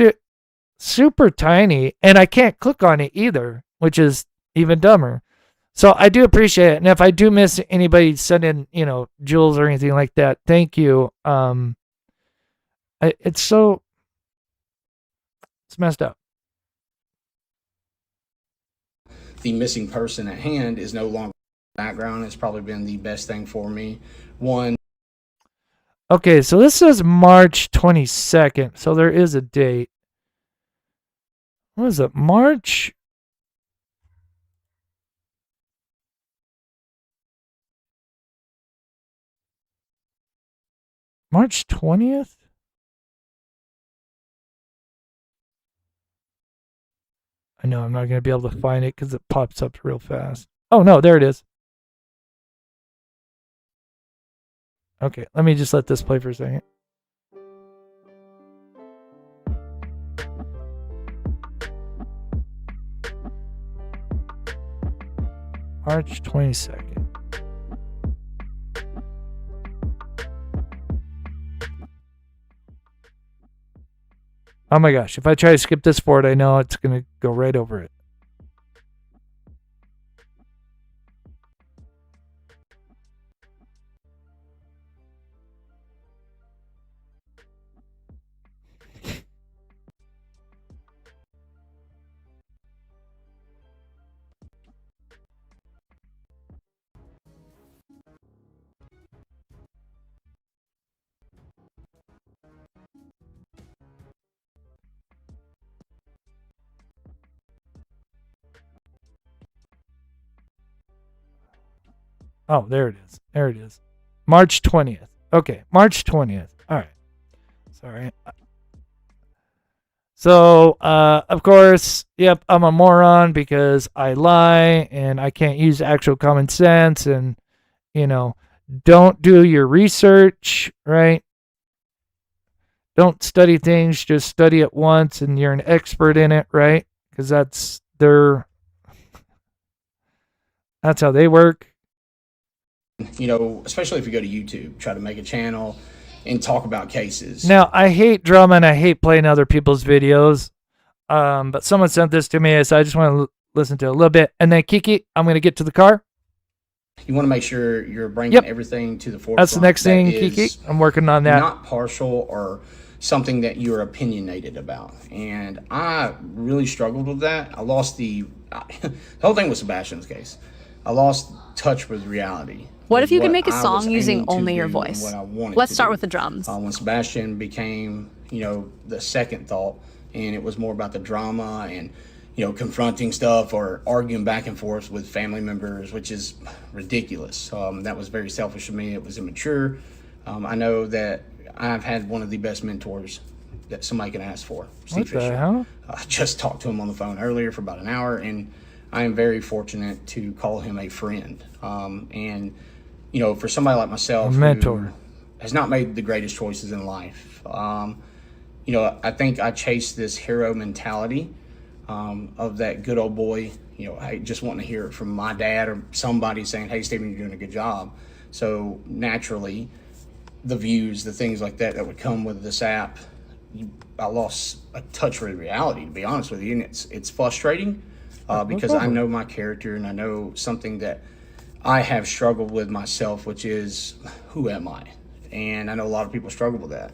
super tiny, and I can't click on it either, which is even dumber. So I do appreciate it. And if I do miss anybody sending, jewels or anything like that, thank you. It's messed up. The missing person at hand is no longer background. It's probably been the best thing for me. One. Okay, so this is March 22nd. So there is a date. What is it? March 20th? I know I'm not going to be able to find it because it pops up real fast. Oh, no, there it is. Okay, let me just let this play for a second. March 22nd. Oh my gosh, if I try to skip this forward, I know it's going to go right over it. Oh, there it is. There it is. March 20th. Okay, March 20th. All right. Sorry. So, of course, yep, I'm a moron because I lie and I can't use actual common sense, and, don't do your research, right? Don't study things, just study it once and you're an expert in it, right? Because that's how they work. You know, especially if you go to YouTube, try to make a channel and talk about cases. Now, I hate drama and I hate playing other people's videos. But someone sent this to me, so I just want to listen to it a little bit. And then, Kiki, I'm going to get to the car. You want to make sure you're bringing everything to the forefront. That's the next thing, Kiki. I'm working on that. Not partial or something that you're opinionated about. And I really struggled with that. I lost the whole thing with Sebastian's case. I lost touch with reality. What if you could make a song using only your voice? Let's start with the drums. When Sebastian became, you know, the second thought, and it was more about the drama and, you know, confronting stuff or arguing back and forth with family members, which is ridiculous. That was very selfish of me. It was immature. I know that I've had one of the best mentors that somebody can ask for, Steve Fisher. Hell? I just talked to him on the phone earlier for about an hour, and I am very fortunate to call him a friend. And, you know, for somebody like myself, a mentor, who has not made the greatest choices in life, you know, I think I chased this hero mentality of that good old boy, you know, I just wanting to hear it from my dad or somebody saying, hey, Stephen, you're doing a good job. So naturally, the views, the things like that would come with this app, I lost a touch with reality, to be honest with you. And it's frustrating because I know my character and I know something that I have struggled with myself, which is, who am I? And I know a lot of people struggle with that.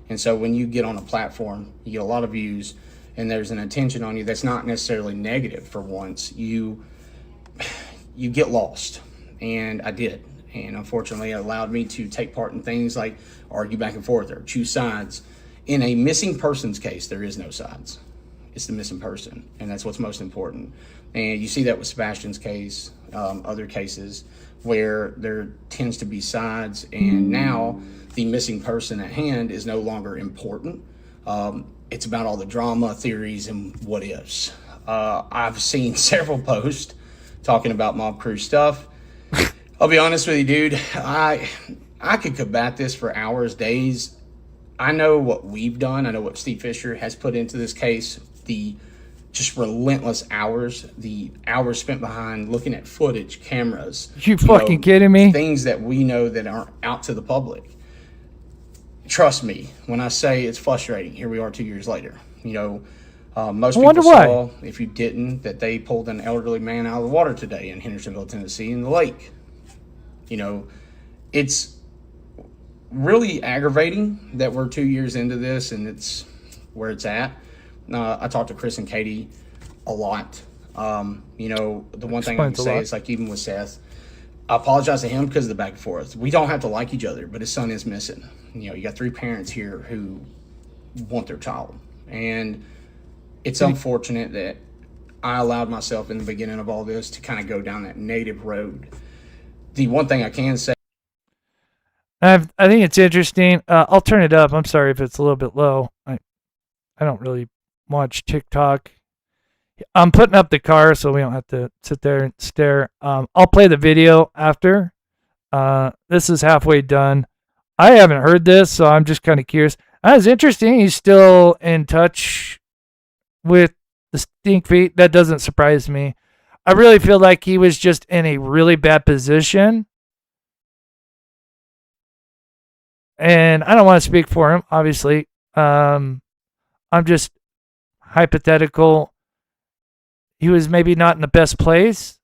And so when you get on a platform, you get a lot of views, and there's an attention on you that's not necessarily negative for once, you get lost. And I did. And unfortunately, it allowed me to take part in things like argue back and forth or choose sides. In a missing persons case, there is no sides. It's the missing person, and that's what's most important. And you see that with Sebastian's case, other cases where there tends to be sides, and now the missing person at hand is no longer important. It's about all the drama, theories, and what ifs. I've seen several posts talking about mob crew stuff. I'll be honest with you, dude. I could combat this for hours, days. I know what we've done. I know what Steve Fisher has put into this case. The just relentless hours, the hours spent behind looking at footage, cameras. You fucking kidding me? Things that we know that aren't out to the public. Trust me when I say it's frustrating. Here we are 2 years later. You know, most people saw, if you didn't, that they pulled an elderly man out of the water today in Hendersonville, Tennessee, in the lake. You know, it's really aggravating that we're 2 years into this and it's where it's at. I talked to Chris and Katie a lot. You know, the one thing I can say is, like, even with Seth, I apologize to him because of the back and forth. We don't have to like each other, but his son is missing. You know, you got 3 parents here who want their child. And it's unfortunate that I allowed myself in the beginning of all this to kind of go down that native road. The one thing I can say, I think it's interesting. I'll turn it up. I'm sorry if it's a little bit low. I don't really watch TikTok. I'm putting up the car so we don't have to sit there and stare. I'll play the video after. This is halfway done. I haven't heard this, so I'm just kind of curious. It's interesting. He's still in touch with the stink feet. That doesn't surprise me. I really feel like he was just in a really bad position. And I don't want to speak for him, obviously. I'm just hypothetical. He was maybe not in the best place.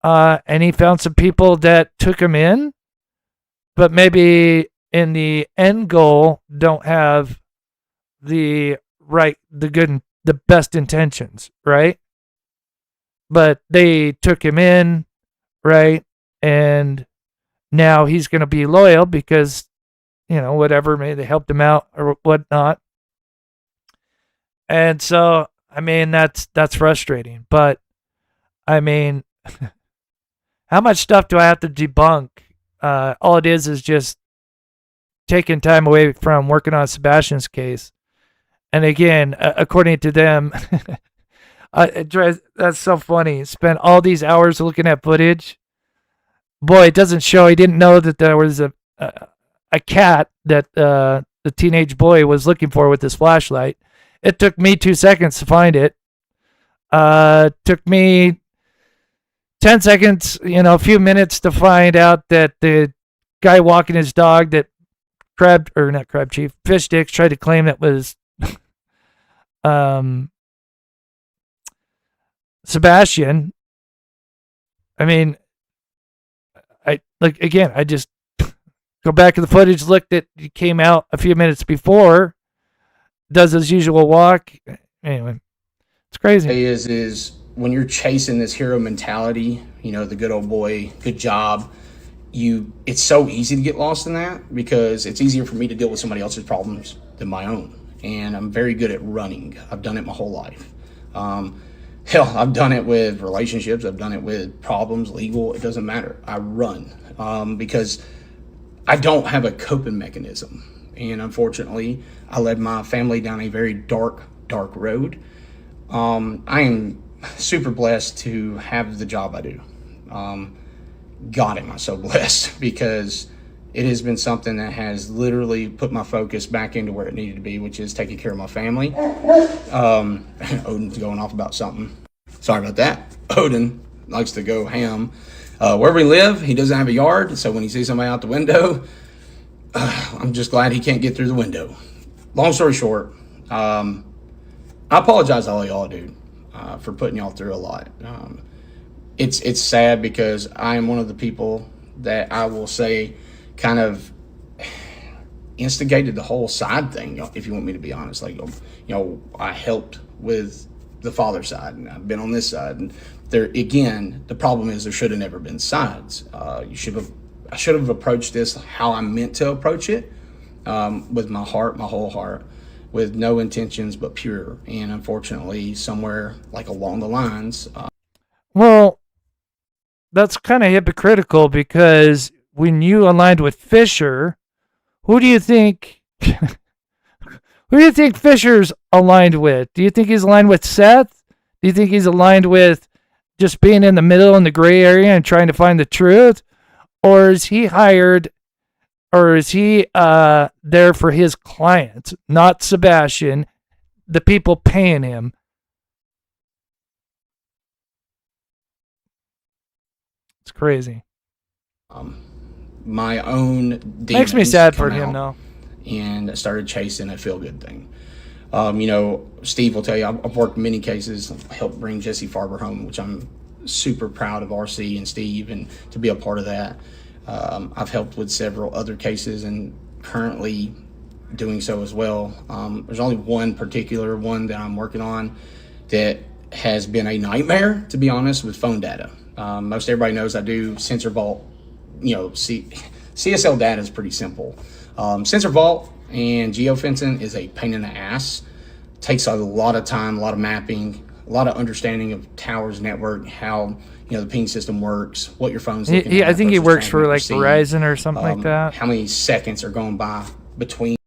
And he found some people that took him in, but maybe in the end goal don't have the best intentions, right? But they took him in, right? And now he's going to be loyal because, you know, whatever, maybe they helped him out or whatnot. And so, I mean, that's frustrating. But, I mean, how much stuff do I have to debunk? All it is just taking time away from working on Sebastian's case. And again, according to them, that's so funny. Spent all these hours looking at footage. Boy, it doesn't show. He didn't know that there was a cat that the teenage boy was looking for with his flashlight. It took me 2 seconds to find it. Took me 10 seconds, a few minutes to find out that the guy walking his dog that Fish Sticks tried to claim that was Sebastian. I mean, I just go back to the footage, looked at it came out a few minutes before, does his usual walk. Anyway, it's crazy. Is when you're chasing this hero mentality, the good old boy, good job, it's so easy to get lost in that because it's easier for me to deal with somebody else's problems than my own. And I'm very good at running. I've done it my whole life. Hell, I've done it with relationships. I've done it with problems, legal. It doesn't matter. I run because I don't have a coping mechanism. And unfortunately, I led my family down a very dark road. I am super blessed to have the job I do. God, am I so blessed because it has been something that has literally put my focus back into where it needed to be, which is taking care of my family. Odin's going off about something. Sorry about that. Odin likes to go ham. Where we live, he doesn't have a yard, so when he sees somebody out the window, I'm just glad he can't get through the window. Long story short, I apologize to all y'all, dude, for putting y'all through a lot. It's sad because I am one of the people that I will say kind of instigated the whole side thing, if you want me to be honest. I helped with the father side, and I've been on this side. And there again, the problem is there should have never been sides. I should have approached this how I meant to approach it, with my heart, my whole heart, with no intentions but pure. And unfortunately, somewhere along the lines. Well, that's kind of hypocritical because when you aligned with Fisher, who do you think Fisher's aligned with? Do you think he's aligned with Seth? Do you think he's aligned with just being in the middle in the gray area and trying to find the truth? Or is he hired, or is he there for his clients, not Sebastian, the people paying him? It's crazy. My own demons makes me sad for him, though. And I started chasing a feel-good thing. Steve will tell you, I've worked many cases, helped bring Jesse Farber home, which I'm super proud of RC and Steve and to be a part of that. I've helped with several other cases and currently doing so as well. There's only one particular one that I'm working on that has been a nightmare, to be honest, with phone data. Most everybody knows I do sensor vault. CSL data is pretty simple. Sensor vault and geofencing is a pain in the ass. Takes a lot of time, a lot of mapping, a lot of understanding of towers network, how the ping system works, what your phone's looking at. I think he works for Verizon or something like that. How many seconds are going by between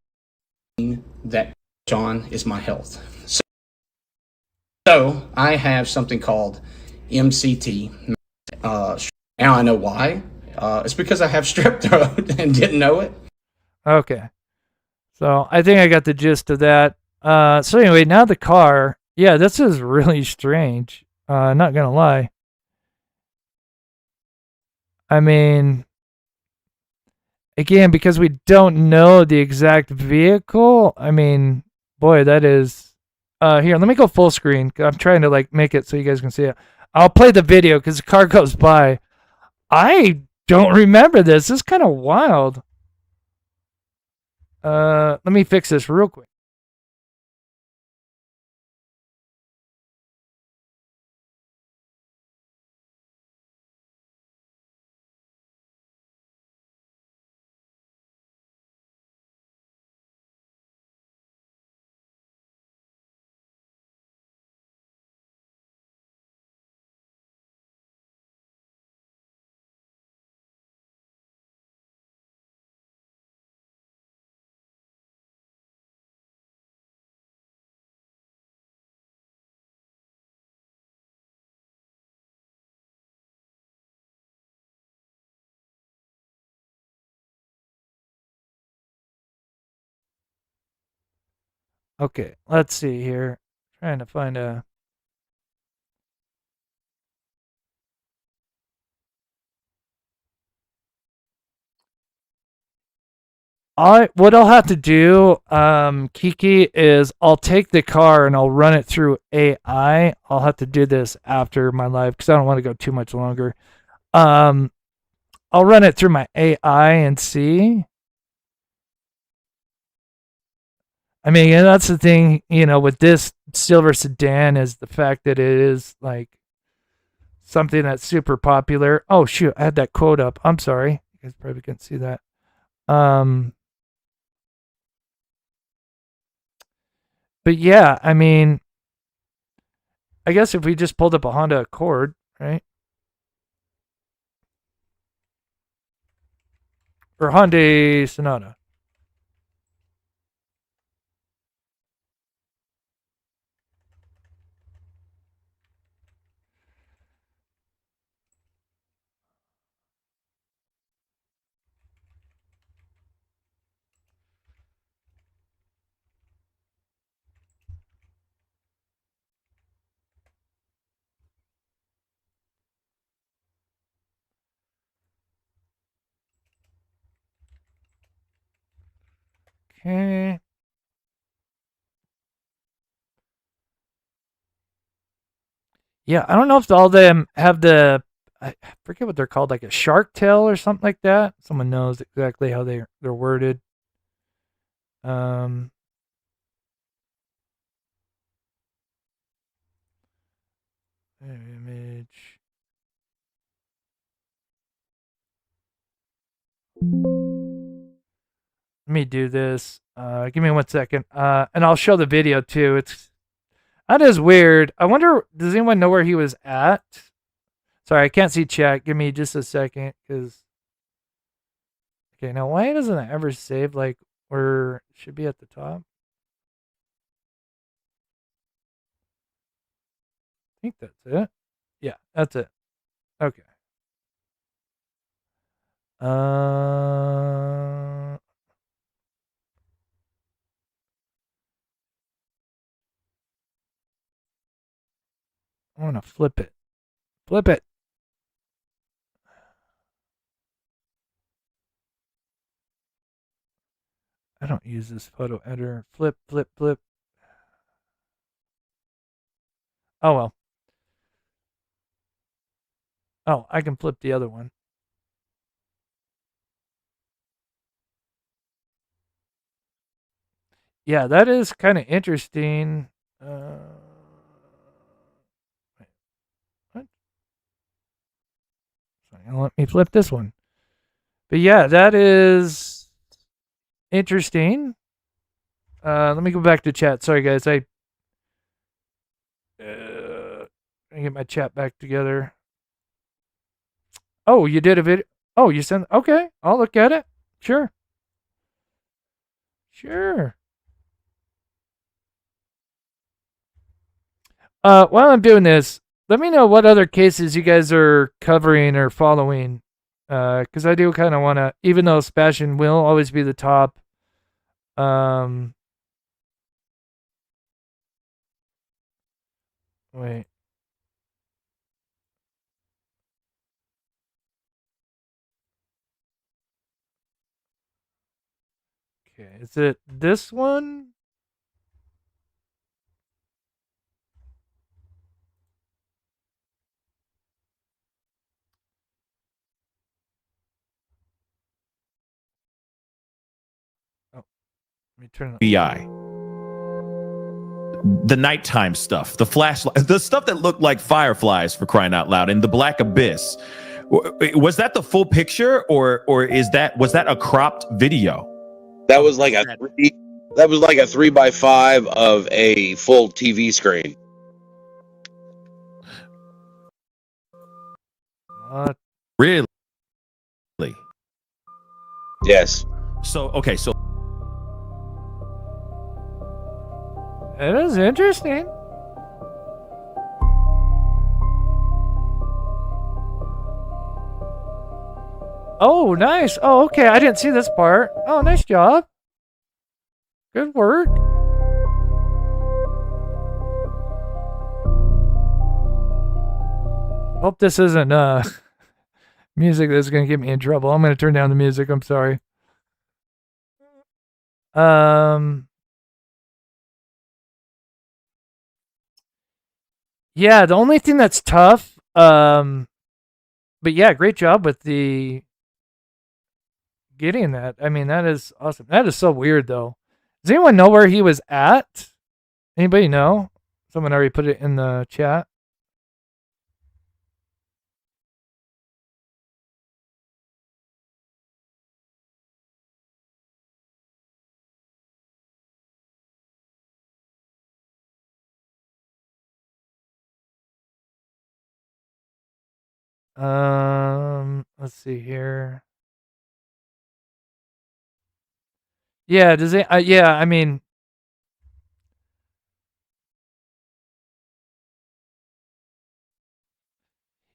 that on is my health. So I have something called MCT. Now I know why. It's because I have strep throat and didn't know it. Okay. So I think I got the gist of that. So anyway, now the car. Yeah, this is really strange. Not gonna lie. I mean, again, because we don't know the exact vehicle. I mean, boy, that is. Here, let me go full screen. I'm trying to make it so you guys can see it. I'll play the video because the car goes by. I don't remember this. This is kind of wild. Let me fix this real quick. Okay, let's see here. Trying to find a. What I'll have to do, Kiki, is I'll take the car and I'll run it through AI. I'll have to do this after my live because I don't want to go too much longer. I'll run it through my AI and see. I mean, and that's the thing, with this silver sedan is the fact that it is like something that's super popular. Oh shoot, I had that quote up. I'm sorry. You guys probably couldn't see that. But yeah, I mean, I guess if we just pulled up a Honda Accord, right? Or Hyundai Sonata. Okay. Yeah, I don't know if all of them have I forget what they're called, like a shark tail or something like that. Someone knows exactly how they're worded. Image. Let me do this. Give me 1 second. And I'll show the video too. That is weird. I wonder, does anyone know where he was at? Sorry, I can't see chat. Give me just a second, because. Okay, now why doesn't it ever save like where it should be at the top? I think that's it. Yeah, that's it. Okay. I want to flip it. Flip it. I don't use this photo editor. Flip, flip, flip. Oh, well. Oh, I can flip the other one. Yeah, that is kind of interesting. What? Let me flip this one. But yeah, that is interesting. Let me go back to chat. Sorry, guys. I get my chat back together. Oh, you did a video. Oh, you sent. Okay, I'll look at it. Sure. Sure. While I'm doing this, let me know what other cases you guys are covering or following. Because I do kind of want to, even though Sebastian will always be the top. Wait. Okay, is it this one? Oh, let me turn it. BI. The nighttime stuff, the flashlight, the stuff that looked like fireflies, for crying out loud, in the black abyss. Was that the full picture, or was that a cropped video? That was like a 3x5 of a full TV screen. Really? Yes. So okay, so it is interesting. Oh, nice. Oh, okay. I didn't see this part. Oh, nice job. Good work. Hope this isn't music that's going to get me in trouble. I'm going to turn down the music. I'm sorry. Yeah, the only thing that's tough, but yeah, great job with the getting that. I mean, that is awesome. That is so weird, though. Does anyone know where he was at? Anybody know? Someone already put it in the chat. Let's see here. Yeah, does it? Yeah, I mean,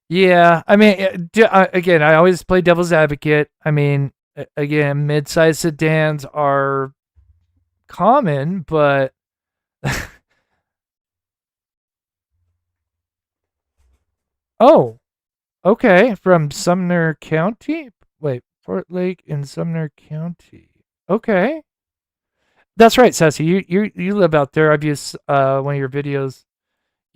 yeah, I mean, again, I always play devil's advocate. I mean, again, mid-sized sedans are common, but oh, okay, from Sumner County. Wait, Fort Lake in Sumner County. Okay, that's right, Sassy. You live out there. I've used one of your videos.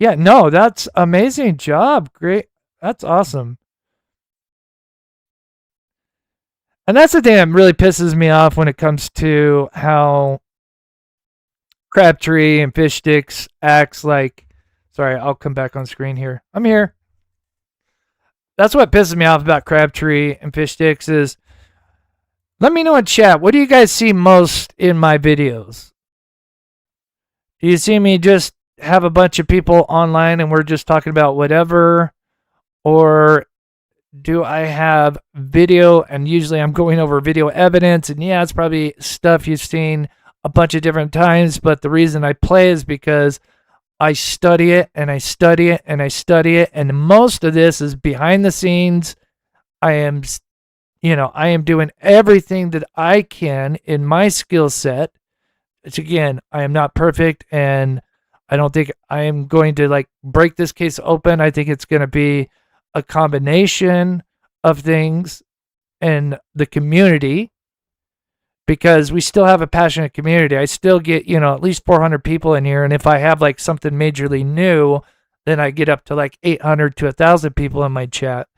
Yeah, no, that's amazing job. Great, that's awesome. And that's the thing that really pisses me off when it comes to how Crabtree and Fish Sticks acts like. Sorry, I'll come back on screen here. I'm here. That's what pisses me off about Crabtree and Fish Sticks is. Let me know in chat. What do you guys see most in my videos? Do you see me just have a bunch of people online and we're just talking about whatever, or do I have video and usually I'm going over video evidence, and yeah, it's probably stuff you've seen a bunch of different times, but the reason I play is because I study it and I study it and I study it, and most of this is behind the scenes. I am doing everything that I can in my skill set. Which again, I am not perfect, and I don't think I am going to like break this case open. I think it's going to be a combination of things in the community, because we still have a passionate community. I still get, at least 400 people in here. And if I have like something majorly new, then I get up to like 800 to 1,000 people in my chat.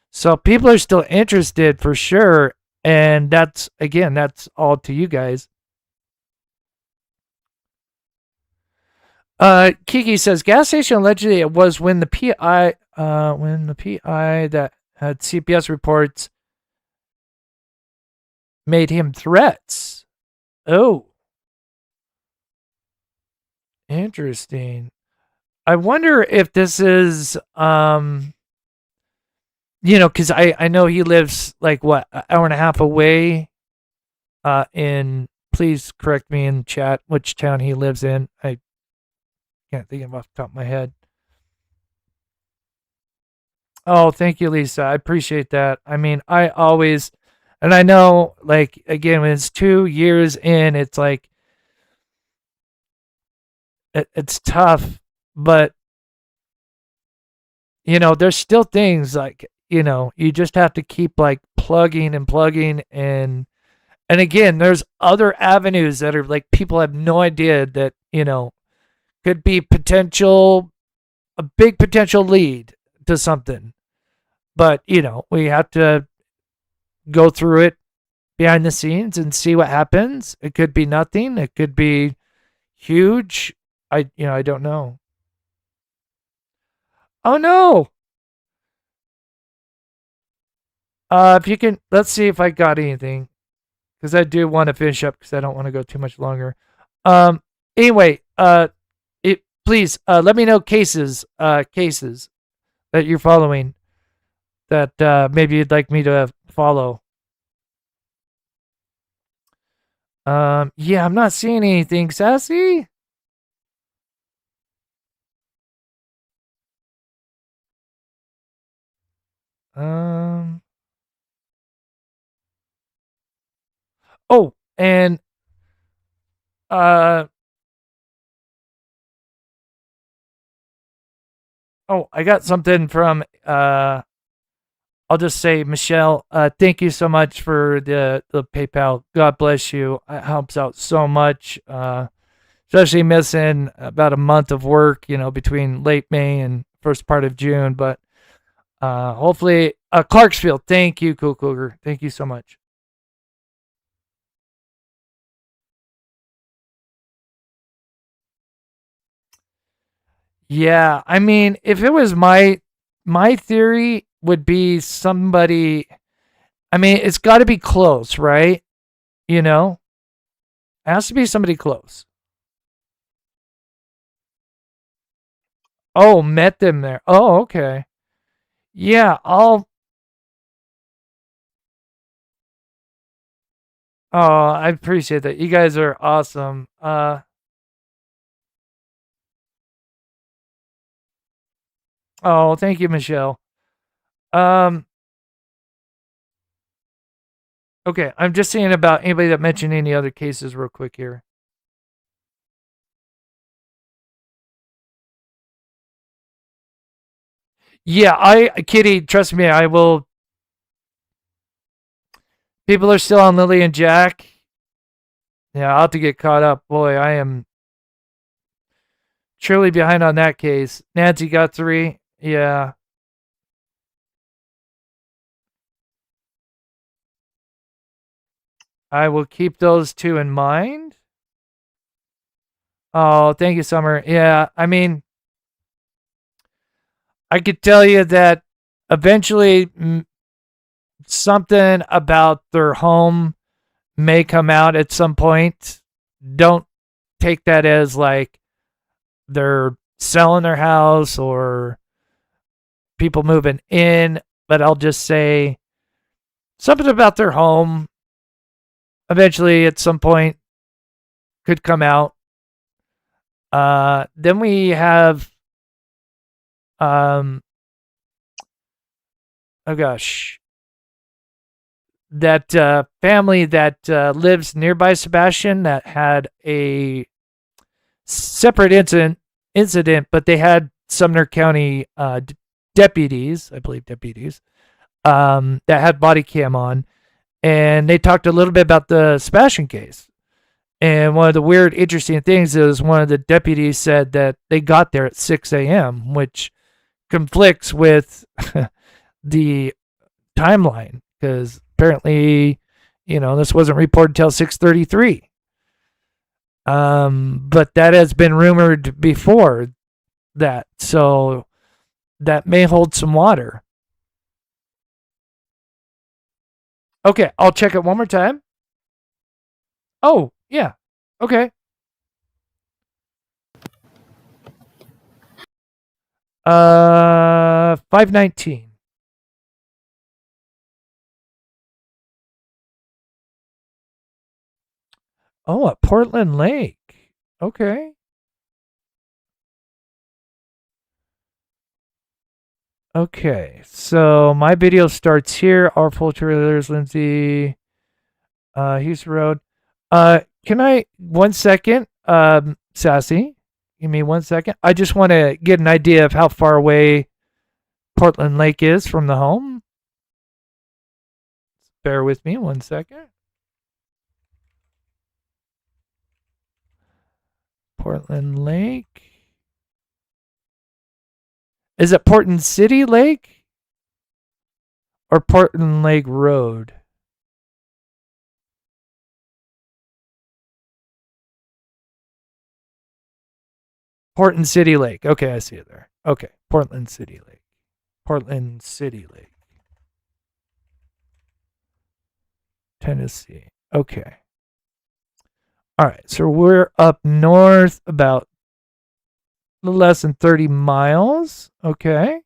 So people are still interested for sure. And that's all to you guys. Kiki says gas station allegedly it was when the PI that had CPS reports made him threats. Oh, interesting. I wonder if this is because I know he lives like what, an hour and a half away. Please correct me in chat which town he lives in. I can't think of off the top of my head. Oh, thank you, Lisa. I appreciate that. I mean, I always, and I know, like, again, when it's 2 years in, it's like, it's tough, but, there's still things like, you just have to keep like plugging and plugging. And again, there's other avenues that are like, people have no idea that, could be a big potential lead to something. But, we have to go through it behind the scenes and see what happens. It could be nothing. It could be huge. I don't know. Oh, no. If you can, let's see if I got anything, because I do want to finish up because I don't want to go too much longer. Anyway, please let me know cases that you're following that maybe you'd like me to follow. Yeah, I'm not seeing anything, Sassy. Oh, and oh, I got something from I'll just say, Michelle, thank you so much for the PayPal. God bless you. It helps out so much. Especially missing about a month of work, between late May and first part of June. But hopefully, Clarksfield, thank you, Cool Cougar. Thank you so much. Yeah, I mean, if it was my theory would be somebody. I mean, it's got to be close, right? It has to be somebody close. Oh, met them there. Oh, okay. Yeah, I'll. Oh, I appreciate that. You guys are awesome. Oh, thank you, Michelle. Okay, I'm just seeing about anybody that mentioned any other cases real quick here. Yeah, Kitty, trust me, I will. People are still on Lily and Jack. Yeah, I'll have to get caught up. Boy, I am truly behind on that case. Nancy got 3. Yeah. I will keep those 2 in mind. Oh, thank you, Summer. Yeah, I mean, I could tell you that eventually something about their home may come out at some point. Don't take that as like they're selling their house or people moving in, but I'll just say something about their home eventually at some point could come out. Then we have oh gosh, that family that lives nearby Sebastian that had a separate incident, but they had Sumner County deputies, I believe that had body cam on, and they talked a little bit about the Sebastian case. And one of the weird, interesting things is one of the deputies said that they got there at 6 a.m., which conflicts with the timeline because apparently, this wasn't reported until 6:33. But that has been rumored before that, so that may hold some water. Okay, I'll check it one more time. Oh, yeah. Okay. 519. Oh, at Portland Lake. Okay. Okay, so my video starts here. Our full trailers, Lindsay. Houston Road. Can I 1 second? Sassy, give me 1 second. I just want to get an idea of how far away Portland Lake is from the home. Bear with me 1 second. Portland Lake. Is it Portland City Lake or Portland Lake Road? Portland City Lake. Okay, I see it there. Okay, Portland City Lake. Portland City Lake. Tennessee. Okay. All right, so we're up north about a little less than 30 miles. Okay.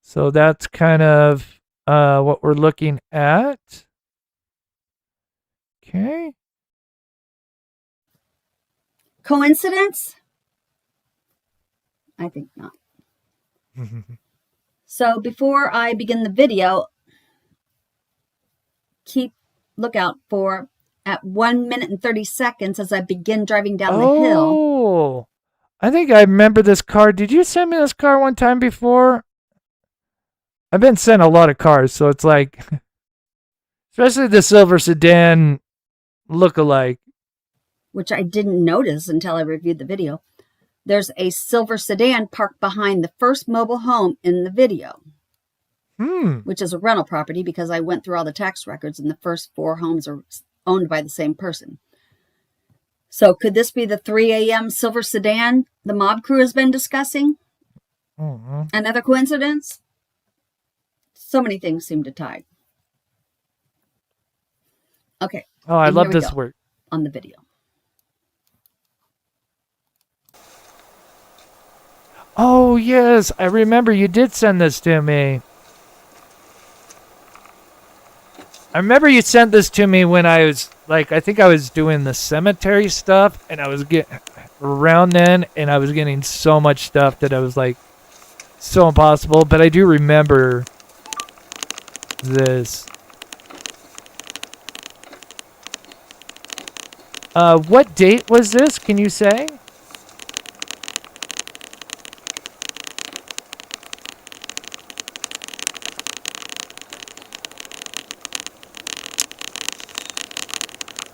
So that's kind of what we're looking at. Okay. Coincidence? I think not. So before I begin the video, keep lookout for at 1 minute and 30 seconds as I begin driving down the hill. Oh, I think I remember this car. Did you send me this car one time before? I've been sent a lot of cars, so it's like, especially the silver sedan look-alike. Which I didn't notice until I reviewed the video. There's a silver sedan parked behind the first mobile home in the video, which is a rental property because I went through all the tax records and the first 4 homes are owned by the same person. So could this be the 3 a.m. silver sedan the mob crew has been discussing? Another coincidence? So many things seem to tie. Okay. Oh, I love this work. On the video. Oh, yes. I remember you did send this to me. I remember you sent this to me when I was, like, I think I was doing the cemetery stuff, and I was getting, around then, and I was getting so much stuff that I was, like, so impossible. But I do remember this. What date was this? Can you say?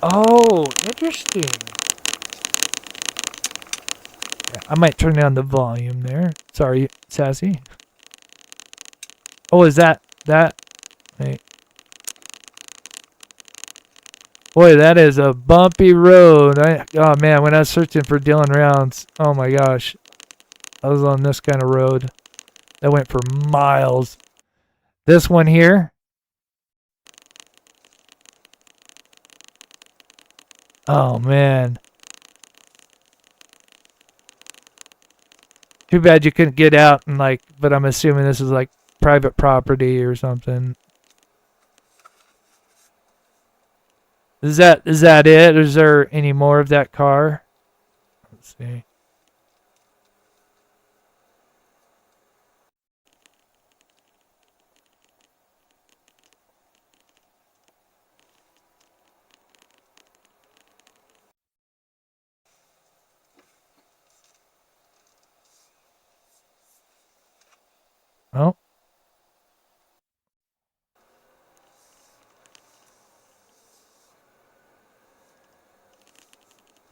Oh, interesting. Yeah, I might turn down the volume there. Sorry, Sassy. Oh, is that? Wait. Boy, that is a bumpy road. Oh man, when I was searching for Dylan Rounds, oh my gosh, I was on this kind of road that went for miles. This one here. Oh man. Too bad you couldn't get out and like, but I'm assuming this is like private property or something. Is that it? Is there any more of that car? Let's see. Oh.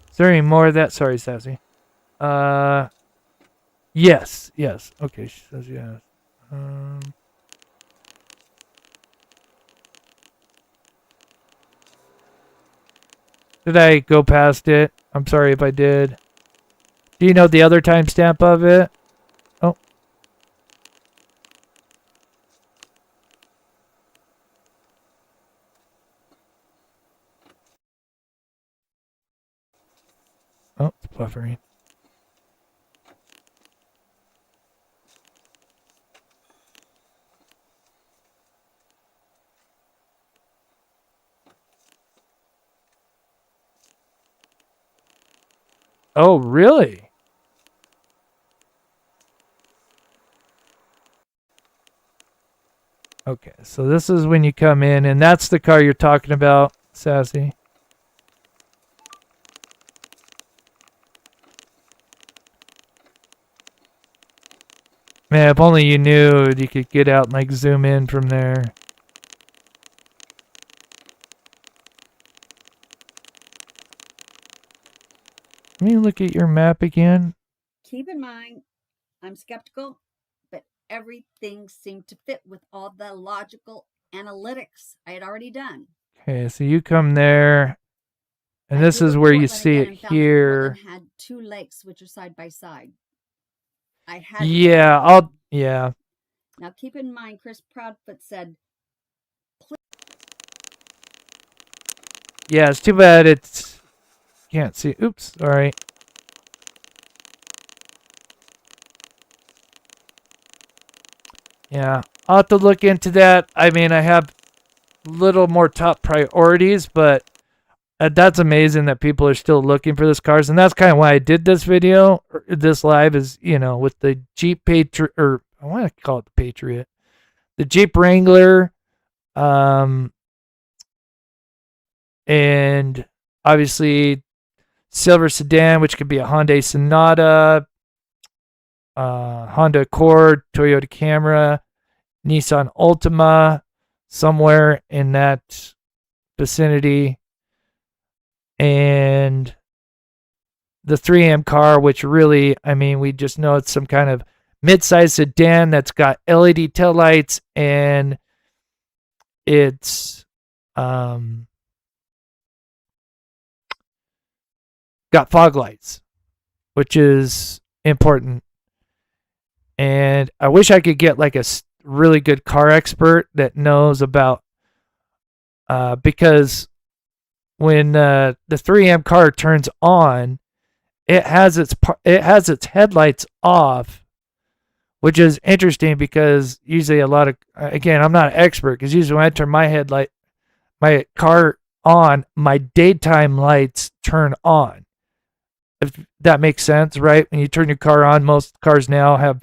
Is there any more of that? Sorry, Sassy. Yes. Okay, she says yes. Did I go past it? I'm sorry if I did. Do you know the other timestamp of it? Oh. Oh, it's buffering. Oh, really? Okay, so this is when you come in, and that's the car you're talking about, Sassy. Man, if only you knew you could get out and like zoom in from there. Let me look at your map again. Keep in mind, I'm skeptical, but everything seemed to fit with all the logical analytics I had already done. Okay, so you come there, and this is where you see it here. Had 2 lakes which are side by side. I had. Yeah. Now keep in mind, Chris Proudfoot said. Yeah, it's too bad it's can't see. Oops, all right. Yeah, I'll have to look into that. I mean, I have little more top priorities, but that's amazing that people are still looking for this cars, and that's kind of why I did this video, this live, is, you know, with the Jeep Patriot, or I want to call it the Patriot, the Jeep Wrangler, and obviously silver sedan, which could be a Hyundai Sonata, Honda Accord, Toyota Camry, Nissan Altima somewhere in that vicinity, and the 3M car, which really, I mean, we just know it's some kind of mid-sized sedan that's got LED taillights, and it's got fog lights, which is important. And I wish I could get like a really good car expert that knows about, because when the 3M car turns on, it has its headlights off, which is interesting because usually a lot of, again, I'm not an expert, because usually when I turn my car on, my daytime lights turn on. If that makes sense, right? When you turn your car on, most cars now have,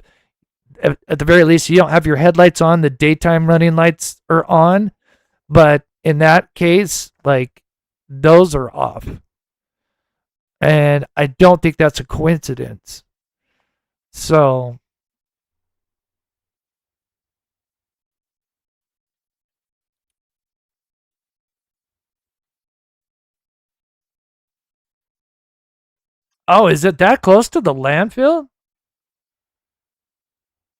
at the very least, you don't have your headlights on, the daytime running lights are on. But in that case, like, those are off. And I don't think that's a coincidence. So, oh, is it that close to the landfill?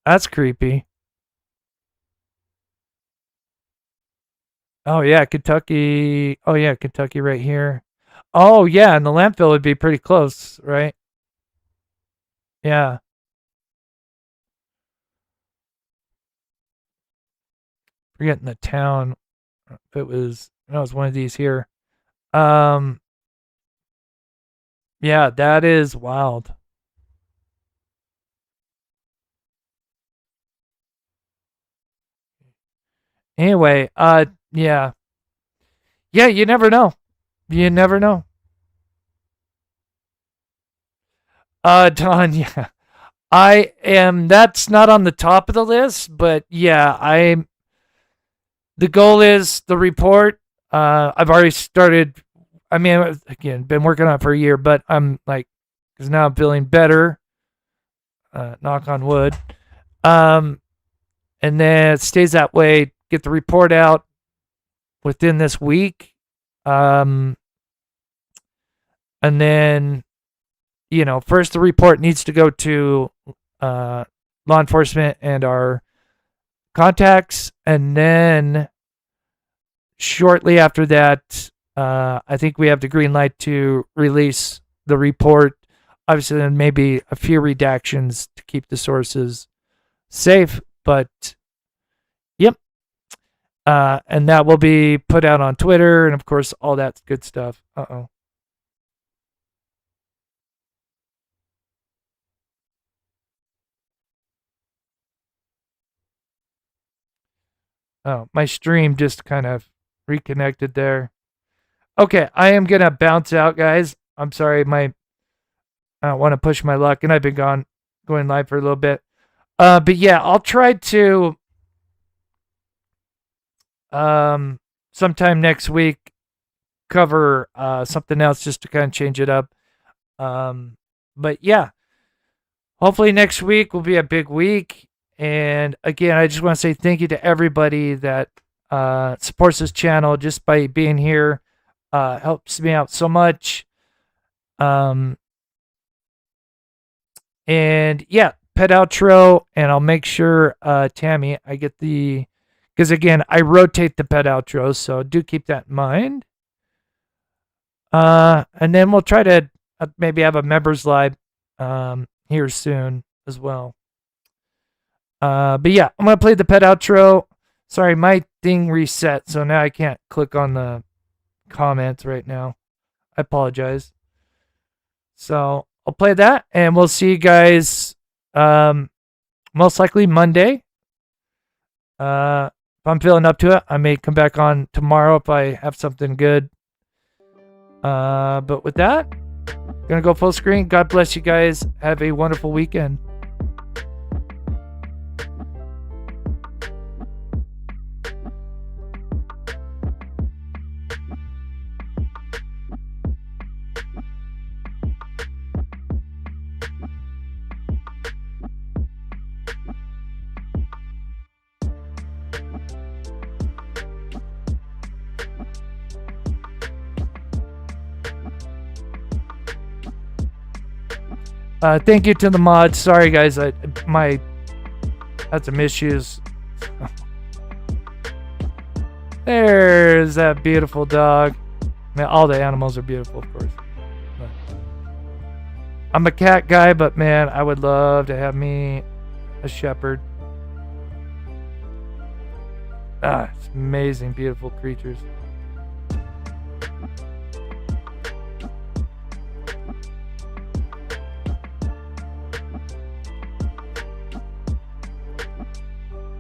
That's creepy. Oh, yeah, Kentucky. Oh, yeah, Kentucky right here. Oh, yeah, and the landfill would be pretty close, right? Yeah. Forgetting the town. If it was, no, it was one of these here. Yeah, that is wild. Anyway, yeah. Yeah, you never know. You never know. Don, yeah. That's not on the top of the list, but yeah, the goal is the report. I've already started, I mean, again, been working on it for a year, but I'm like, because now I'm feeling better. Knock on wood. And then it stays that way. Get the report out within this week. And then, first the report needs to go to law enforcement and our contacts. And then shortly after that, I think we have the green light to release the report. Obviously, then maybe a few redactions to keep the sources safe. But, yep. And that will be put out on Twitter and, of course, all that good stuff. Uh-oh. Oh, my stream just kind of reconnected there. Okay, I am going to bounce out, guys. I'm sorry, I don't want to push my luck, and I've been going live for a little bit. But yeah, I'll try to sometime next week cover something else just to kind of change it up. But yeah, hopefully next week will be a big week. And again, I just want to say thank you to everybody that supports this channel just by being here. Helps me out so much. And yeah, pet outro, and I'll make sure, Tammy, I get because again, I rotate the pet outro, so do keep that in mind. And then we'll try to maybe have a members live here soon as well. But yeah, I'm going to play the pet outro. Sorry, my thing reset, so now I can't click on the comments right now. I apologize. So I'll play that, and we'll see you guys most likely Monday. If I'm feeling up to it, I may come back on tomorrow if I have something good. But with that, gonna go full screen. God bless you guys. Have a wonderful weekend. Thank you to the mods. Sorry, guys. I had some issues. There's that beautiful dog. Man, all the animals are beautiful, of course. I'm a cat guy, but man, I would love to have me a shepherd. It's amazing, beautiful creatures.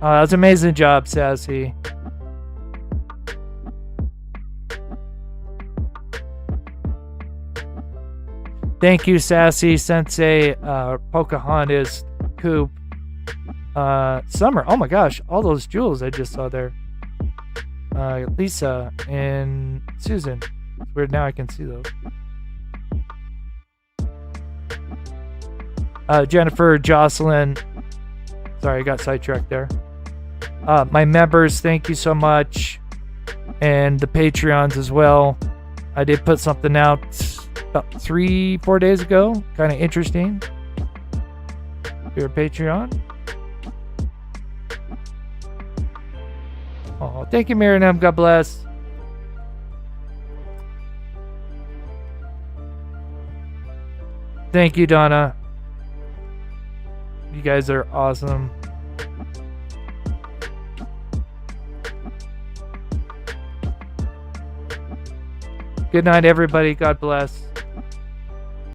That was an amazing job, Sassy. Thank you, Sassy, Sensei, Pocahontas, Coop, Summer. Oh my gosh, all those jewels I just saw there. Lisa and Susan. It's weird now I can see those. Jennifer, Jocelyn. Sorry, I got sidetracked there. My members, thank you so much. And the Patreons as well. I did put something out about 3-4 days ago. Kind of interesting. If you're a Patreon. Oh, thank you, Miriam. God bless. Thank you, Donna. You guys are awesome. Good night, everybody. God bless.